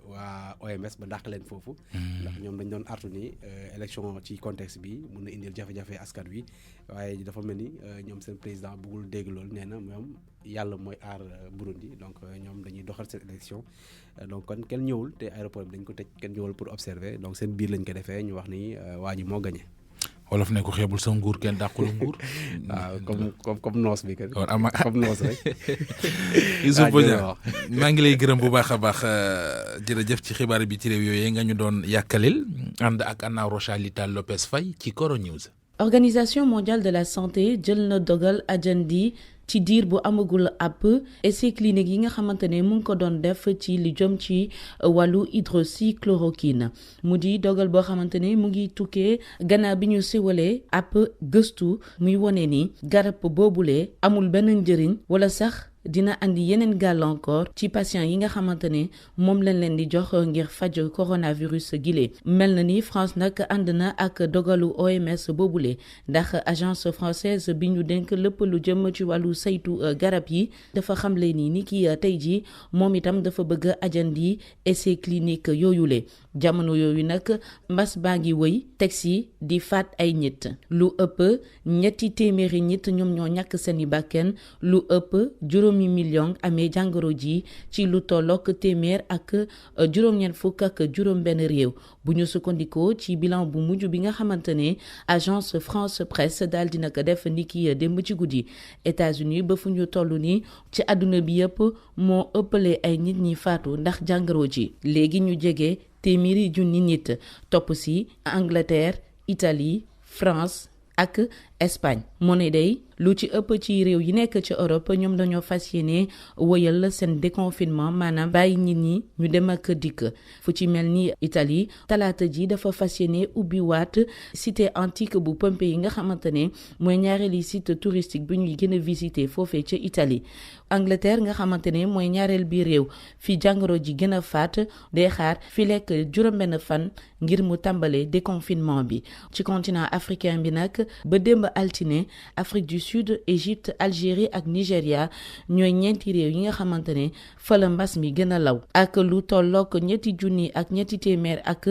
waa OMS ba dàq leen foofu. ndax ñoom dañ doon artu ni élection ci contexte bi mun na indil jafe-jafe askan wi waaye dafa mel ni ñoom seen président bëggul dégg loolu nee na moom yàlla mooy aar Burundi donc ñoom dañuy doxal seen élection donc kon kenn ñëwul te aéroport bi dañ ko tëj kenn ñëwul pour observer donc seen biir lañ ko defee ñu wax ni waa ji moo gagné. wolof ne ko xeebul sa nguur kenn dàqul nguur. waaw comme noos bi kat. comme noos rek. Youssouf Bodian maa ngi lay gërëm bu baax a baax jërëjëf ci xibaar bi ci réew yooyu nga ñu doon yàkkalil ànd ak Anna Rocha Lital Lopez Faye ci Coro News. Organisation mondiale de la santé jël na dogal ajandi ci diir bu amagul app essai clinique yi nga xamante ne mu ngi ko doon def ci li jëm ci wàllu hydroxychloroquine mu di dogal boo xamante ne mu ngi tukkee gannaaw bi ñu siwalee app gëstu muy wone ni garab boobule amul benn njëriñ wala sax dina andi yeneen gàllankoor ci patient yi nga xamante ne moom lañ leen di jox ngir faj coronavirus gile mel na ni France nag ànd na ak dogalu OMS boobule ndax agence française bi ñu dénk lépp lu jëm ci wàllu saytu garab yi dafa xamle ni ki tey jii moom itam dafa bëgg a ajandi essai clinique yooyule jamono yooyu nag mbas baa ngi wëy teg si di faat ay nit lu ëpp 300 nit ñoom ñoo ñàkk seeni bakken lu ëpp juróomi million amee jàngoro ji ci lu tollook téeméer ak juróom-ñeent fukk ak juróom-benn réew bu ñu sukkandikoo ci bilan bu mujj bi nga xamante ne agence France Presse daal dina ko def niki démb ci guddi États-Unis ba fu ñu toll ni ci àdduna bi yëpp moo ëppale ay nit ñi faatu ndax jàngoro ji léegi ñu jege téeméeri junni nit topp si Angleterre Italie France ak Espagne moo ne day lu ci ëpp ci réew yi nekk ci Europe ñoom dañoo fas yéene wëyal seen déconfinement maanaam bàyyi nit ñi ñu dem ak dikk fu ci mel ni Italie talaata ji dafa fas yéene ubbi waat cité antique bu Pompéi yi nga xamante ne mooy ñaareeli site touristique bi ñuy gën a visiter foofee ca Italie Angleterre nga xamante ne mooy ñaareel bi réew fi jàngoro ji gën a faat day xaar fi lekk juróom-benn fan ngir mu tàmbalee déconfinement bi ci continent africain bi nag ba démb altine Afrique du Sud Égypte Algérie ak Nigéria ñooy ñeenti réew yi nga xamante ne fa la mbas mi gën a law ak lu tollook ñetti junni ak ñetti téeméer ak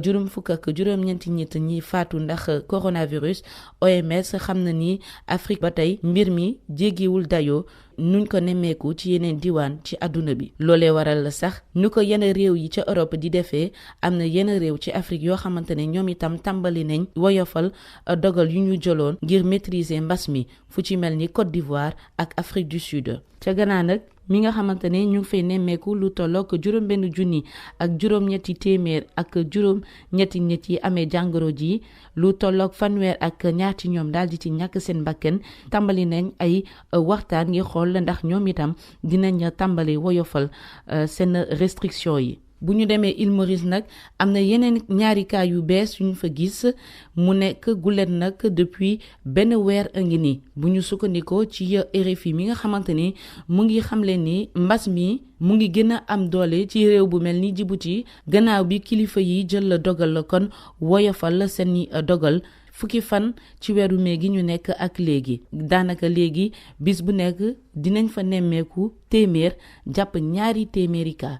juróom fukk ak juróom-ñeenti nit ñi faatu ndax coronavirus OMS xam na ni Afrique ba tey mbir mi jéggiwul dayoo nuñ ko nemmeeku ci yeneen diwaan ci àdduna bi loolee waral la sax nu ko yenn réew yi ca Europe di defee am na yenn réew ci Afrique yoo xamante ne ñoom itam tàmbali nañ woyofal dogal yu ñu jëloon ngir maîtriser mbas mi fu ci mel ni Côte d'Ivoire ak Afrique du Sud ca Ghana nag mi nga xamante ne ñu ngi fay nemmeeku lu tollook juróom-benn junni ak juróom-ñetti téeméer ak juróom-ñetti nit yi amee jàngoro ji lu tollook fanweer ak ñaar ci ñoom daal di ci ñàkk seen bakken tàmbali nañ ay waxtaan ngir xool ndax ñoom itam dinañ tàmbali woyofal seen restriction yi bu ñu demee Île Maurice nag am na yeneen ñaari cas yu bees yu ñu fa gis mu nekk gulet nag depuis benn weer a ngi nii bu ñu sukkandikoo ci RFI mi nga xamante ni mu ngi xamle ni mbas mi mu ngi gën a am doole ci réew bu mel ni Djibouti gannaaw bi kilifa yi jël la dogal la kon woyofal seeni dogal fukki fan ci weeru mee gi ñu nekk ak léegi daanaka léegi bis bu nekk dinañ fa nemmeeku téeméer jàpp ñaari téeméeri cas.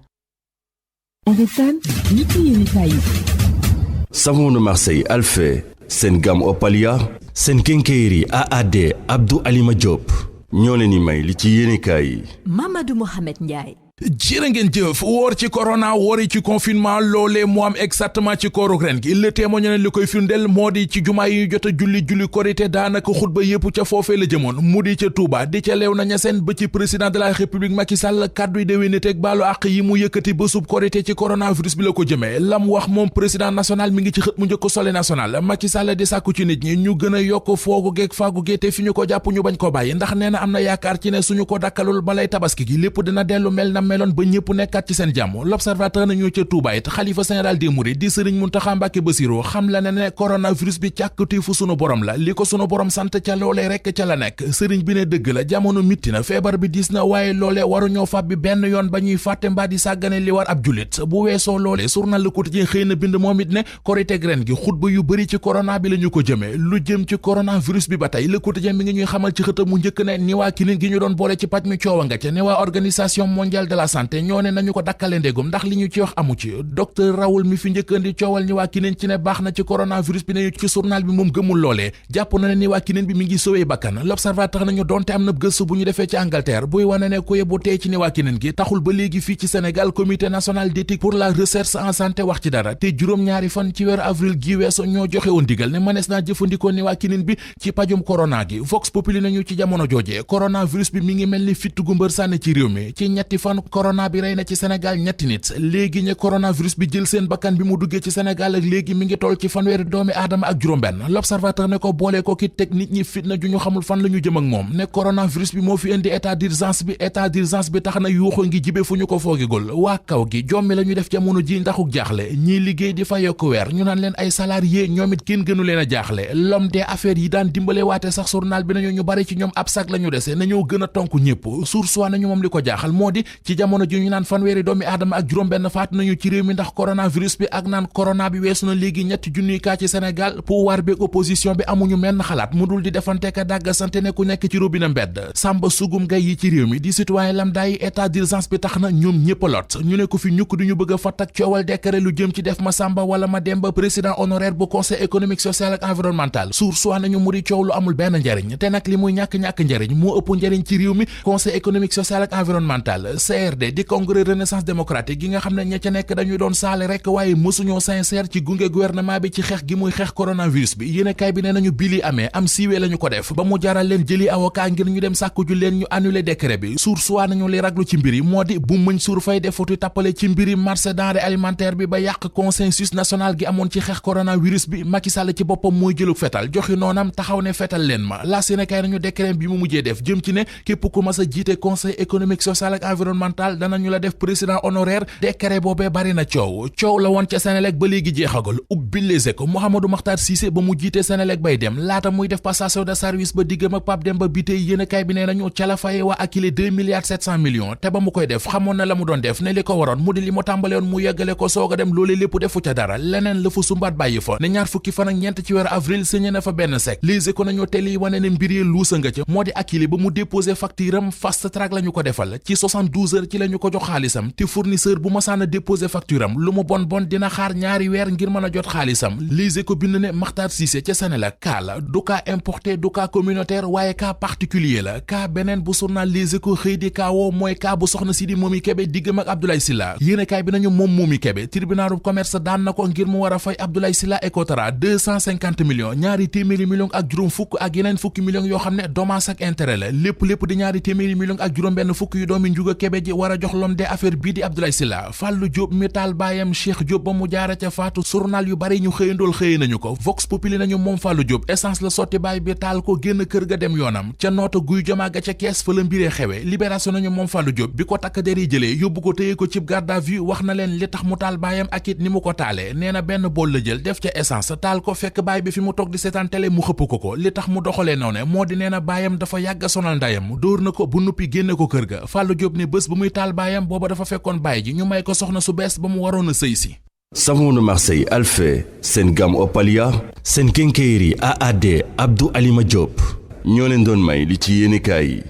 Savon de Marseille Alphé seen gamme Opalia seen kénkéeri AAD Abdou Alima Diop ñoo leen di may li ci yéenekaay yi. Mamadou Mohamed Ndiaye. jërë ngeen jëf woor ci corona woori ci confinement loolee moo am exactement ci kooru ren gi le témoigne ne li koy firndeel moo di ci jumaa yi jot a julli korité daanaka xutba yëpp ca foofee la jëmoon mu di ca Touba di ca Léona Niassène ba ci président de la république Macky Sall kàddu yi déwéniteeg baalu àq yi mu yëkkati bésub korité ci coronavirus bi la ko jëmee lam wax moom président national mi ngi ci xët mu njëkk Soleil national Macky Sall di sàkku ci nit ñi ñu gën a yokk foogu geeg faagu gee te fi ñu ko jàpp ñu bañ ko bàyyi ndax nee na am na yaakaar ci ne suñu ko dakkalul balay tabaski gi lépp dina dellu mel na meloon ba ñëpp nekkat ci seen jàmm l'observateur nañu ca Touba it xalifa général des mourides di Serigne Mountakha Mbacké Bassirou xam la ne coronavirus bi càkkutéefu sunu borom la li ko sunu borom sant ca loolee rekk ca la nekk Serigne bi ne dëgg la jamono mitti na feebar bi diis na waaye loolee waru ñoo fab bi benn yoon ba ñuy fàtte mbaa di sàggane li war ab jullit bu weesoo loolee journal Le Quotidien xëy na bind moom it ne korite ren gi xutba yu bëri ci corona bi la ñu ko jëmee lu jëm ci coronavirus bi ba tey Le Quotidien mi ngi ñuy xamal ci xëtam mu njëkk ne ni waa clinique gi ñu doon boole ci paj mi coowa nga ca ne waa organisation mondiale de la santé ñoo ne nañu ko dakkale ndégum ndax li ñu ci wax amu ci docteur Raoul mi fi njëkkandi coowal ni waa kineen ci ne baax na ci coronavirus bi ne ci journal bi moom gëmul loolee jàpp na ne ni waa kineen bi mi ngi sowee bakkan l'observateur nañu donte am na gëstu bu ñu defee ci Angleterre buy wane ne ku yebu tey ci ni waa kineen gi taxul ba léegi fii ci Sénégal comité national d'éthique pour la recherche en santé wax ci dara te juróom-ñaari fan ci weeru avril gi weesu ñoo joxe woon digal ne mënees naa jëfandikoo ni waa kineen bi ci pajum corona gi Vox Populi nañu ci jamono joojee coronavirus bi mi ngi mel ni fitt gu mbër sànni ci réew mi ci ñetti fan corona bi rey na ci Sénégal ñetti nit léegi ñe coronavirus bi jël seen bakkan bi mu duggee ci Sénégal ak léegi mi ngi toll ci fanweeri doomi aadama ak juróom-benn l'observateur ne ko boolee ko ki teg nit ñi fitna ju ñu xamul fan la ñu jëm ak moom ne coronavirus bi moo fi indi état d'urgence bi tax na yuuxu ngi jibe fu ñu ko foogigul waa kaw gi jommi la ñu def jamono ji ndaxuk jaaxle ñii liggéey di fa yokk weer ñu naan leen ay salarié ñoom it kenn gënu leen a jaaxle l'homme des affaires yi daan dimbale waate sax journal bi nañu ñu bari ci ñoom ab sag la ñu dese nañoo gën a tonk ñëpp source wa nañu moom li ko jaaxal moo di ci jamono ji ñu naan fanweeri doomi aadama ak juróom-benn faatu nañu ci réew mi ndax coronavirus bi ak naan corona bi weesu na léegi ñetti junniy kaa ci Sénégal pouvoir bi opposition bi amuñu menn xalaat mu dul di defante ka dàgg sante ne ku nekk ci robinet mbedd Samba Sugum Gay yi ci réew mi di citoyen lambda yi état d'urgence bi tax na ñoom ñëpp lot ñu ne ko fi ñukk di ñu bëgg a fatt ak coowal décret lu jëm ci def ma Samba wala ma Demba président honoraire bu conseil économique social ak environnemental source wa nañu mu di coow lu amul benn njariñ te nag li muy ñàkk-ñàkk njariñ moo ëpp njariñ ci réew mi conseil économique social ak environnemental CRD di congrès renaissance démocratique gi nga xam ne ña ca nekk dañuy doon saale rek waaye mësuñoo sincère ci gunge gouvernement bi ci xeex gi muy xeex coronavirus bi yéenekaay bi ne nañu bi li amee am siiwee la ñu ko def ba mu jaral leen jëli avocat ngir ñu dem sàkku ju leen ñu annuler décret bi source waa nañu li raglu ci mbir yi moo di bu mëñ suur fay defutu tappale ci mbiri marché denrée alimentaire bi ba yàq consensus national gi amoon ci xeex coronavirus bi Macky Sall ci boppam mooy jëlug fetal joxi noonam taxaw ne fetal leen ma la yéenekaay nañu décret bi mu mujjee def jëm ci ne képp ku mas a jiite conseil économique social ak environnemental danañu la def président honoraire décret boobee bari na coow la woon ca Sénélec ba léegi jeexagul ubbi Les Échos Mouhamadou Makhtar Cissé ba mu jiite Sénélec bay dem laata muy def passation de service ba diggam ak Pape Demba Bitèye yéenekaay bi nee nañu ca la faye waa Akilee 2 milliards 700 millions te ba mu koy def xamoon na la mu doon def ne li ko waroon mu di li mu tàmbale woon mu yeggale ko soog a dem loolee lépp defu ca dara leneen la fa sumbaat bàyyi fa ne ñaar fukki fan ak ñeent ci weeru avril signé na fa benn sec Les Échos nañu te liy wane ne mbir yi luusa nga ca moo di Akilee ba mu déposé facture am fast track la ñu ko defal ci 72 heures ci la ñu ko jox xaalisam te fournisseur bu masaana déposé facture am lu mu bon dina xaar ñaari weer ngir mën a jot xaalisam Les Échos bind ne Makhtar Cissé ca Sénégal cas la du cas importé du cas communautaire waaye cas particulier la cas beneen bu journal Les Échos xëy di kaawoo mooy cas bu soxna si di Momy Kébé diggam ak Abdoulaye Sylla yéenekaay bi nañu moom Momy Kébé tribunalu commerce daan na ko ngir mu war a fay Abdoulaye Sylla Ecotra 250 millions ñaari téeméeri millions ak juróom fukk ak yeneen fukki millions yoo xam ne dommage ak intérêt la lépp di ñaari téeméeri millions ak juróom benn fukk yu doomi Njuga Kébé ji war a jox l'homme des affaires bii di Abdoulaye Sylla. Fallou Diop mi taal baayam Cheikh Diop ba mu jaara ca faatu journal yu bari ñu xëyandool xëye nañu ko. Vox Populi nañu moom Fallou Diop essence la sotti baay bi taal ko génn kër ga dem yoonam ca noota guy jomaa ga ca kees fa la mbiree xewe. Libération nañu moom Fallou Diop bi ko takk der yi jëlee yóbbu ko téye ko cib garde à vue wax na leen li tax mu taal baayam ak it ni mu ko taalee. Nee na benn bool la jël def ca essence taal ko fekk baay bi fi mu toog di seetaan télé mu xëpp ko li tax mu doxalee noonu moo di nee na baayam dafa yàgg sonal ndayam dóor na ko bu nuppi génne ko kër ga. Fallou Diop ne bés bu muy taal baayam booba dafa fekkoon baay ji ñu may ko soxna su bees ba mu waroon a sëy si. Savon de Marseille Alphé seen gamme Opalia seen kénkéeri AAD Abdou Alima Diop ñoo leen doon may li ci yéenekaay yi.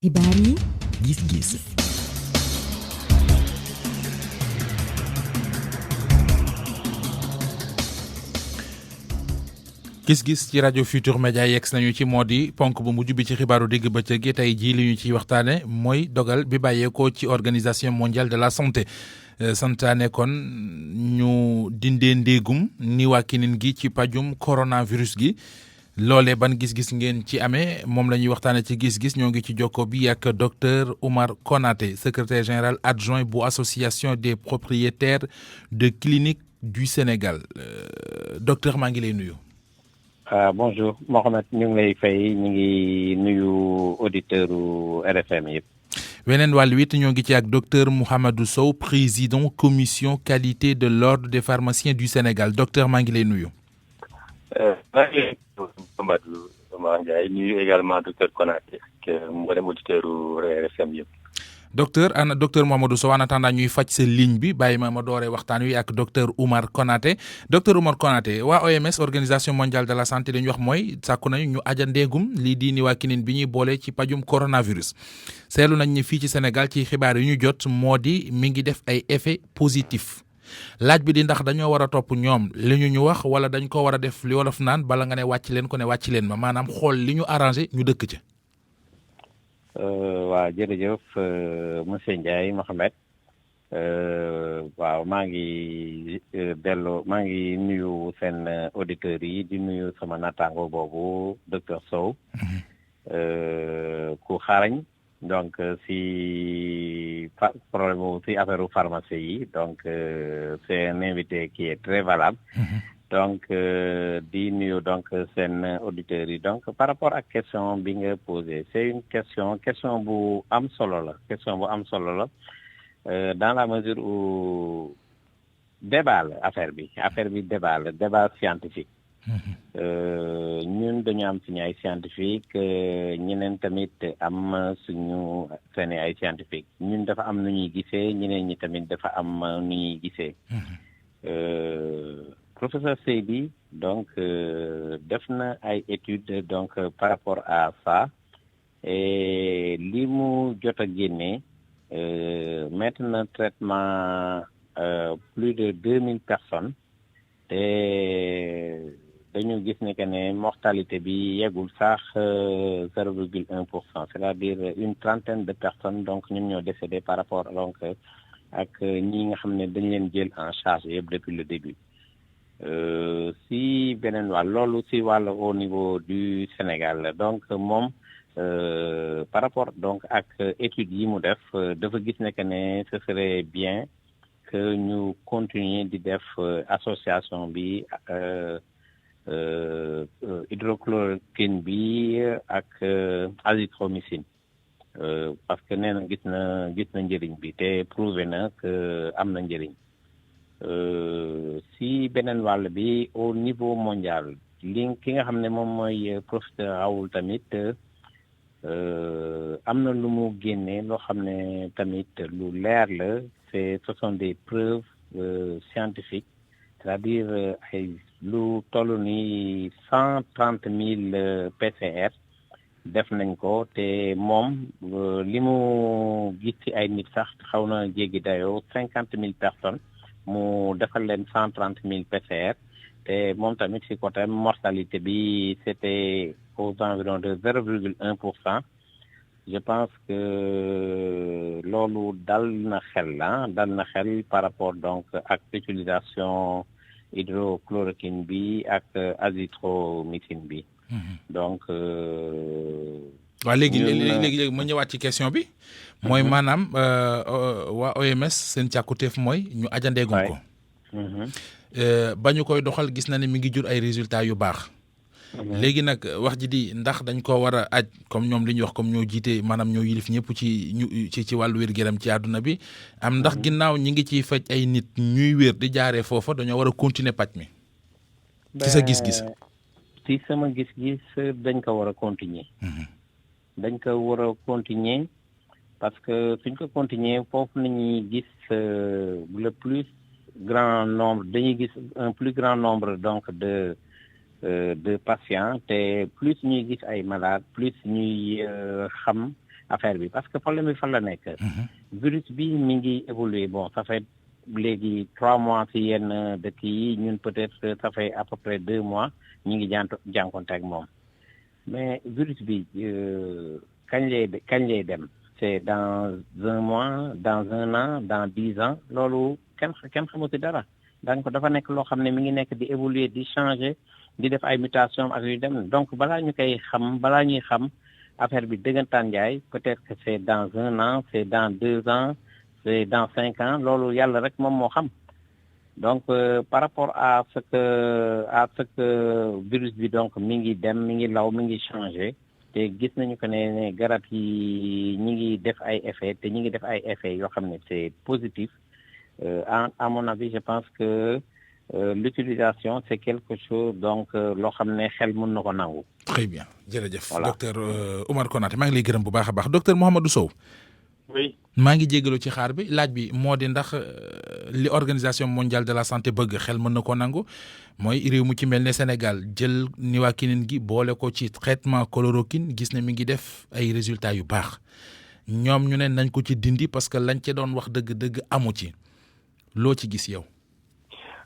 xibaar yi gis-gis. gis-gis ci rajo Futur Média yegg nañu ci moo di ponk bu mujj bi ci xibaaru digg bëccëg gi tey jii li ñu ciy waxtaane mooy dogal bi bàyyeekoo ci organisation mondiale de la santé santaane kon ñu dindee ndéegum ni waa kinin gi ci pajum coronavirus gi loolee ban gis-gis ngeen ci amee moom la ñuy waxtaane ci gis-gis ñoo ngi ci jokko bi ak docteur Oumar Konaté secrétaire général adjoint bu association des propriétaires de cliniques du Sénégal docteur maa ngi lay nuyu. Bonjour Mohamed ñu ngi lay fay ñu ngi nuyu auditeurs RFM yëpp. weneen wàll wit ñoo ngi ci ak docteur Mouhamadou Sow président commission qualité de l'ordre des pharmaciens du Sénégal docteur maa ngi lay nuyu. maa ngi lay nuyu Oumar Ndiaye nuyu également docteur Konaté ak mboolem auditeurs RFM yëpp. docteur Mouhamadou Sow en attendant ñuy faj sa ligne bi bàyyi ma dooree waxtaan wi ak docteur Oumar Konaté docteur Oumar Konaté waa OMS organisation mondiale de la santé dañuy wax mooy sàkku nañu ñu ajandeegum lii di ni waa kinin bi ñuy boole ci pajum coronavirus seetlu nañ ni fii ci Sénégal ci xibaar yu ñu jot moo di mi ngi def ay effet positif laaj bi di ndax dañoo war a topp ñoom li ñu wax wala dañ ko war a def li wolof naan bala nga ne wàcc leen ko ne wàcc leen ma maanaam xool li ñu arrangé ñu dëkk ca. waaw jërëjëf monsieur Ndiaye Mohamed waaw maa ngi nuyu seen auditeurs yi di nuyu sama nattaango boobu docteur Sow ku xarañ donc si problème si affaire pharmacie yi donc c'est un invité qui est très valable. Donc di nuyu donc seen auditeurs yi donc par rapport ak question bi nga posé c'est une question bu am solo la dans la mesure où débat la affaire bi débat scientifique. ñun dañu am suñu ay scientifique ñeneen tamit am suñu seen ay scientifique ñun dafa am nu ñuy gisee ñeneen ñi tamit dafa am nu ñuy gisee. Professeur Seydi donc def na ay études donc par rapport à ça et li mu jot a génne mettre na traitement plus de 2000 personnes te dañu gis ne que ne mortalité bi yeggul sax 0,1%, c'est-à-dire une trentaine de personnes donc ñun ñoo décédé par rapport donc ak ñi nga xam ne dañ leen jël en charge yëpp depuis le début. Si beneen wàll loolu si wàll au niveau du Sénégal donc moom par rapport donc ak études yi mu def dafa gis ne que ne ce serait bien que ñu continuer di def association bi hydrochloroquine bi ak azithromycine parce que nee na gis na njëriñ bi te prouvé na que am na njëriñ. Si beneen wàll bi au niveau mondial ki nga xam ne moom mooy professeur Raoul tamit am na lu mu génne loo xam ne tamit lu leer la ce sont des preuves scientifiques c'est-à-dire ay lu toll ni 130,000 PCR def nañ ko te moom li mu gis ci ay nit sax xaw na jéggi dayoo 50,000 personnes mu defal leen 130,000 PCR te moom tamit ci côté mortalité bi c'était aux environs de 0,1%. Je pense que loolu dal na xel par rapport donc ak utilisation hydrochloroquine bi ak azithromycine bi. Donc waaw léegi ma ñëwaat ci question bi. mooy maanaam waa OMS seen càkkutéef mooy ñu ajandeeguñ ko. ba ñu koy doxal gis na ne mi ngi jur ay résultats yu baax. léegi nag wax ji di ndax dañ ko war a aj comme ñoom li ñuy wax comme ñoo jiite maanaam ñoo yilif ñëpp ci wàllu wér-gu-yaram ci àdduna bi am ndax ginnaaw ñi ngi ciy faj ay nit ñuy wér di jaaree foofa dañoo war a continuer paj mi. ci sa gis-gis. ci sama gis-gis dañ ko war a continuer. dañ ko war a continuer parce que suñ ko continuer foofu nañuy gis le plus grand nombre dañuy gis un plus grand nombre donc de patients te plus ñuy gis ay malades plus ñuy xam affaire bi parce que problème bi fan la nekk. virus bi mi ngi évoluer bon ça fait léegi 3 mois ci yenn dëkk yi ñun peut-être ça fait à peu près 2 mois ñu ngi jànkonte ak moom mais virus bi kañ lay dem c'est dans 1 mois dans 1 an dans 10 ans loolu kenn xamu ci dara donc dafa nekk loo xam ne mi ngi nekk di évoluer di changer di def ay mutation ak yu dem donc balaa ñuy xam affaire bi dëggantaan njaay peut-être que c'est dans 1 an c'est dans 2 ans c'est dans 5 ans loolu yàlla rek moom moo xam donc par rapport à ce que virus bi donc mi ngi dem mi ngi law mi ngi changer te gis nañu que ne garab yi ñi ngi def ay effets te ñi ngi def ay effets yoo xam ne c'est positif à mon avis je pense que l'utilisation c'est quelque chose donc loo xam ne xel mën na ko nangu. très bien jërëjëf. docteur Oumar Konaté maa ngi lay gërëm bu baax a baax docteur Mouhamadou Sow. oui. maa ngi jégalu ci xaar bi laaj bi moo di ndax li organisation mondiale de la santé bëgg xel mën na ko nangu mooy réew mu ci mel ne Sénégal jël niwaakinin gi boole ko ci traitement chloroquine gis ne mi ngi def ay résultats yu baax ñoom ñu ne nañ ko ci dindi parce que lañ ca doon wax dëgg-dëgg amu ci loo ci gis yow.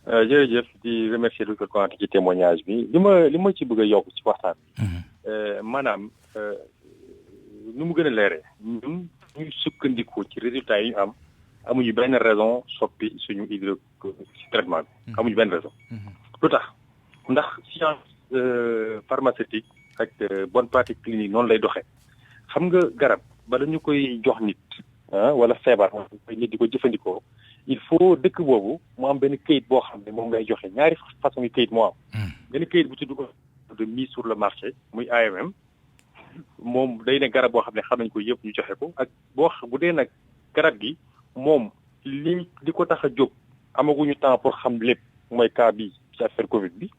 jërëjëf di remercier docteur Konaté ci témoignage bi li ma ci bëgg a yokk ci waxtaan. maanaam nu mu gën a leeree ñun ñuy sukkandiku ci résultats yi ñu am amuñu benn raison soppi suñu ci traitement bi amuñu benn raison. lu tax ndax science pharmaceutique ak bonne pratique clinique noonu lay doxee xam nga garab bala ñu koy jox nit wala feebar koy nit di ko jëfandikoo il faut dëkk boobu mu am benn këyit boo xam ne moom ngay joxe ñaari façon yi këyit moo am. benn këyit bu tudd ko de mise sur le marché muy AMM moom day ne garab boo xam ne xam nañ ko yëpp ñu joxe ko ak bu dee nag garab gi moom li ko tax a jóg amaguñu temps pour xam lépp mooy cas bi ci affaire Covid bi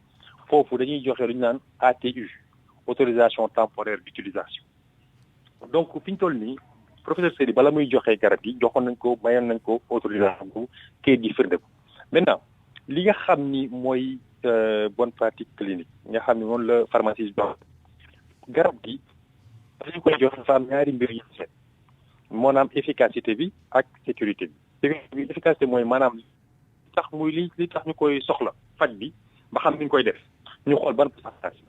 foofu dañuy joxe lu ñu naan ATU autorisation temporaire d'utilisation donc fi ñu toll nii professeur Seydi bala muy joxe garab gi joxoon nañ ko mayoon nañ ko autorisation bu kayit gi firnde ko maintenant li nga xam ni mooy bonne pratique clinique nga xam ni noonu la pharmacie dox garab gi dañu koy jox dafa am ñaari mbir yu seet maanaam efficacité bi ak sécurité bi efficacité mooy maanaam li tax ñu koy soxla faj bi ba xam ni ñu koy def ñu xool ban pourcentage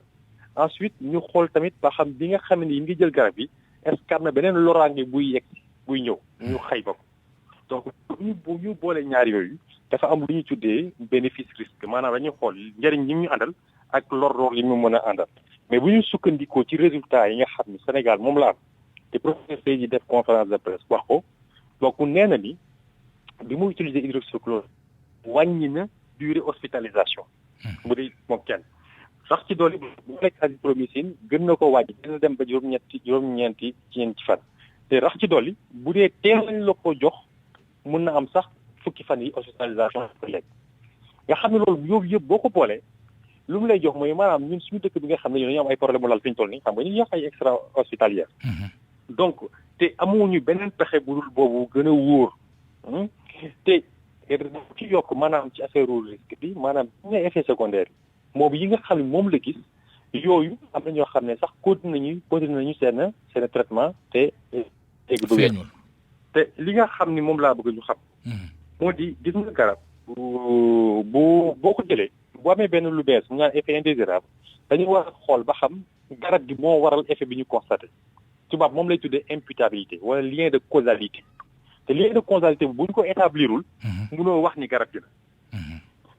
ensuite ñu xool tamit ba xam bi nga xam ne yi ngi jël garab yi est-ce que am na beneen loraange buy ñëw ñu xayma ko donc bu ñu boole ñaar yooyu dafa am lu ñuy tuddee bénéfice risque maanaam dañuy xool njëriñ yi ñu àndal ak lor yi ñu mën a àndal mais bu ñu sukkandikoo ci résultats yi nga xam ni Sénégal moom la am te professeur Seydi def conférence de presse wax ko donc nee na ni bi mu utiliser hydroxychloroquine wàññi na durée hospitalisation bu dee moom kenn sax ci doole bu nekk azithromycine gën na ko wàññi dina dem ba juróom-ñeenti fan te rax ci dolli bu dee teel lañ la ko jox mun na am sax fukki fan yi hospitalisation ko lekk nga xam ne loolu yóbbu yëpp boo ko boolee lu mu lay jox mooy maanaam ñun suñu dëkk bi nga xam ne dañoo am ay problème mu lal fi ñu toll nii xam nga ñu jox ay extra hospitalière donc te amuñu beneen pexe bu dul boobu gën a wóor te ci yokk maanaam ci affaire risque bi maanaam ñu ne effet secondaire moom yi nga xam ne moom la gis yooyu am na ñoo xam ne sax continué nañu seen traitement te egg bu wér te li nga xam ni moom laa bëgg ñu xam moo di gis nga garab boo ko jëlee bu amee benn lu bees mu naan effet indésirable dañu war a xool ba xam garab gi moo waral effet bi ñu constaté tubaab moom lay tuddee imputabilité wala lien de causalité te lien de causalité bu ñu ko établirul mënoo wax ni garab gi la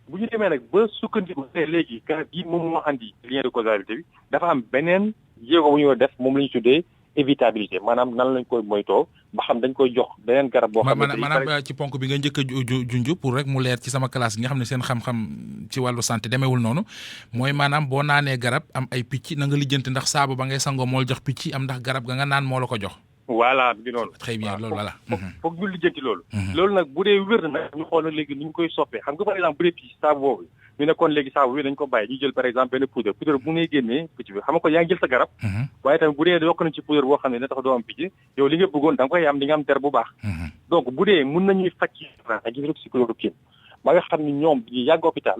bu ñu demee nag ba sukkandiku léegi garab gi moom moo andi lien de causalité bi dafa am beneen jéego bu ñu def moom la ñu tuddee évitabilité maanaam nan lañ koy moytoo ba xam dañ koy jox beneen garab boo xam ne maanaam ci ponk bi nga njëkk a junj pour rek mu leer ci sama classe gi nga xam ne seen xam-xam ci wàllu santé demeewul noonu mooy maanaam boo naanee garab am ay picc na nga lijjanti ndax saabu ba ngay sangoo moo jox picc am ndax garab ga nga naan moo la ko jox. voilà bi noonu. très bien loolu voilà. foog ñu lijjanti loolu. loolu nag bu dee wér na ñu xool nag léegi ni ñu koy soppee xam nga par exemple bu dee picc saabu boobu ñu ne kon léegi saabu bi dañ ko bàyyi ñu jël par exemple benn poudre bu ngay génnee picc bi xam nga ko yaa ngi jël sa garab. waaye tamit bu dee yokk nañ ci poudre boo xam ne dina tax doo am picc yow li nga bëggoon da nga koy am di nga am der bu baax. donc bu dee mun nañuy faj ak hydroxychloroquine ba nga xam ni ñoom ñu yàgg hôpital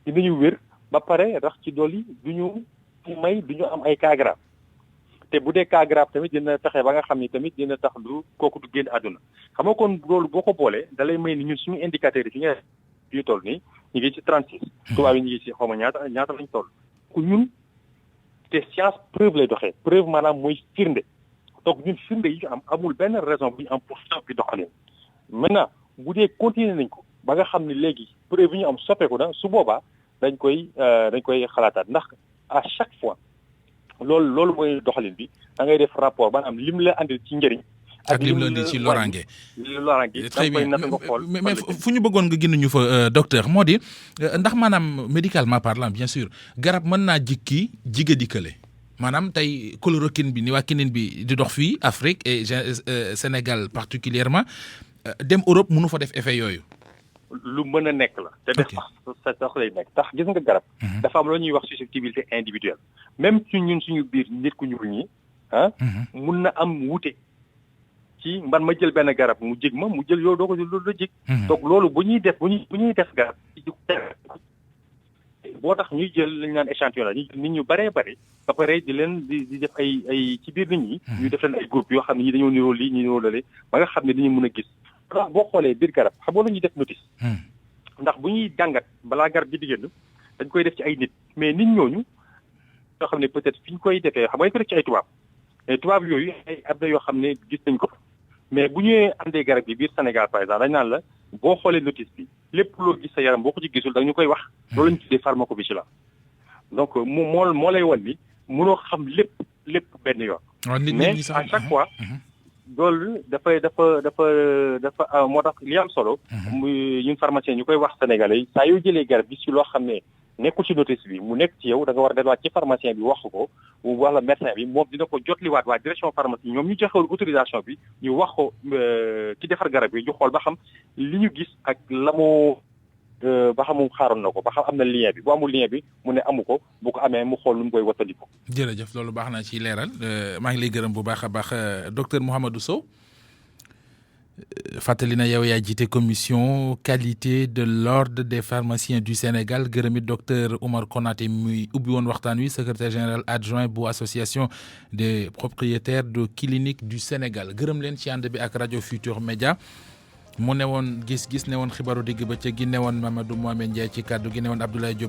dinañu wér ba pare rax ci dolli duñu am ay cas grave te bu dee cas grave tamit dina taxe ba nga xam ni tamit dina tax kooku du génn àdduna xam nga kon loolu boo ko boolee da lay may ni ñun suñu indicateurs yi fi nga yu toll nii ñu ngi ci 36 tubaab yi ñu ngi ci xaw ma ñaata lañ toll ku ñun te science preuve lay doxee preuve maanaam mooy firnde donc ñun firnde yi ñu am amul benn raison bu ñu am pour soppi doxalin maintenant bu dee continuer nañ ko ba nga xam ni léegi preuve yi ñu am soppeeku na su boobaa dañ koy xalaataat ndax à chaque fois loolu mooy doxalin bi da ngay def rapport maanaam lim la andil ci njëriñ. ak lim la andil ci loraange. très bien mais fu ñu bëggoon nga génn ñu fa docteur moo di ndax maanaam médicalement parlant bien sûr garab mën naa jikki jigéen kële maanaam tey chloroquine bi ni waa kinin bi di dox fii Afrique et Sénégal particulièrement dem Europe mënu fa def effet yooyu. lu mën a nekk la. te def sax lay nekk tax gis nga garab. dafa am lu ñuy wax susceptibilité individuelle même ci ñun suñu biir nit ku ñuul ñi mun na am wuute ci man ma jël benn garab mu jig ma mu jël yow doo ko jël loolu la jig. donc loolu bu ñuy def garab boo tax ñuy jël lañu naan échantillon la ñuy jël nit ñu bëree bëri ba pare di leen di def ay ci biir nit ñi. ñu def leen ay groupe yoo xam ne ñi dañoo niroo lii ñi niroo lale ba nga xam ne dañu mën a gis. ndax boo xoolee biir garab xam nga lu ñuy def notice. ndax bu ñuy jàngat balaa garab gi di génn dañ koy def ci ay nit mais nit ñooñu yoo xam ne peut-être fi ñu koy defee xam nga dañ ko def ci ay tubaab mais tubaab yooyu ay am na yoo xam ne gis nañ ko mais bu ñëwee andee garab gi biir Sénégal par exemple dañ naan la boo xoolee notice bi lépp loo gis sa yaram boo ko ci gisul da ñu koy wax. loolu la ñu tuddee pharmacovigilance donc moo lay wan ni mënoo xam lépp benn yoon. mais à chaque fois. loolu dafa moo tax li am solo. muy ñun pharmacien ñu koy wax sénégalais yi saa yoo jëlee garab bi ci loo xam ne nekkul ci notice bi mu nekk ci yow da nga war a delluwaat ci pharmacien bi wax ko wala médecin bi moom dina ko jotliwaat waa direction pharmacie ñoom ñu joxewul autorisation bi ñu wax ko ci defar garab yi ñu xool ba xam li ñu gis ak la mu ba xam mu xaaroon na ko ba xam am na lien bi bu amul lien bi mu ne amu ko bu ko amee mu xool nu mu koy wattandiko. jërëjëf loolu baax na ci leeral maa ngi lay gërëm bu baax a baax docteur Mouhamadou Sow fàttali na yow yaa jiite commission qualité de l'ordre des pharmaciens du Sénégal gërëmit docteur Oumar Konaté muy ubbi woon waxtaan wi secrétaire général adjoint bu association des propriétaires de cliniques du Sénégal gërëm leen ci ànd bi ak rajo Futur Média. mu ne woon gis-gis ne woon xibaaru digg bëccëg gi ne woon Mamadou Mohamed Ndiaye ci kàddu gi ne woon Abdoulaye Diop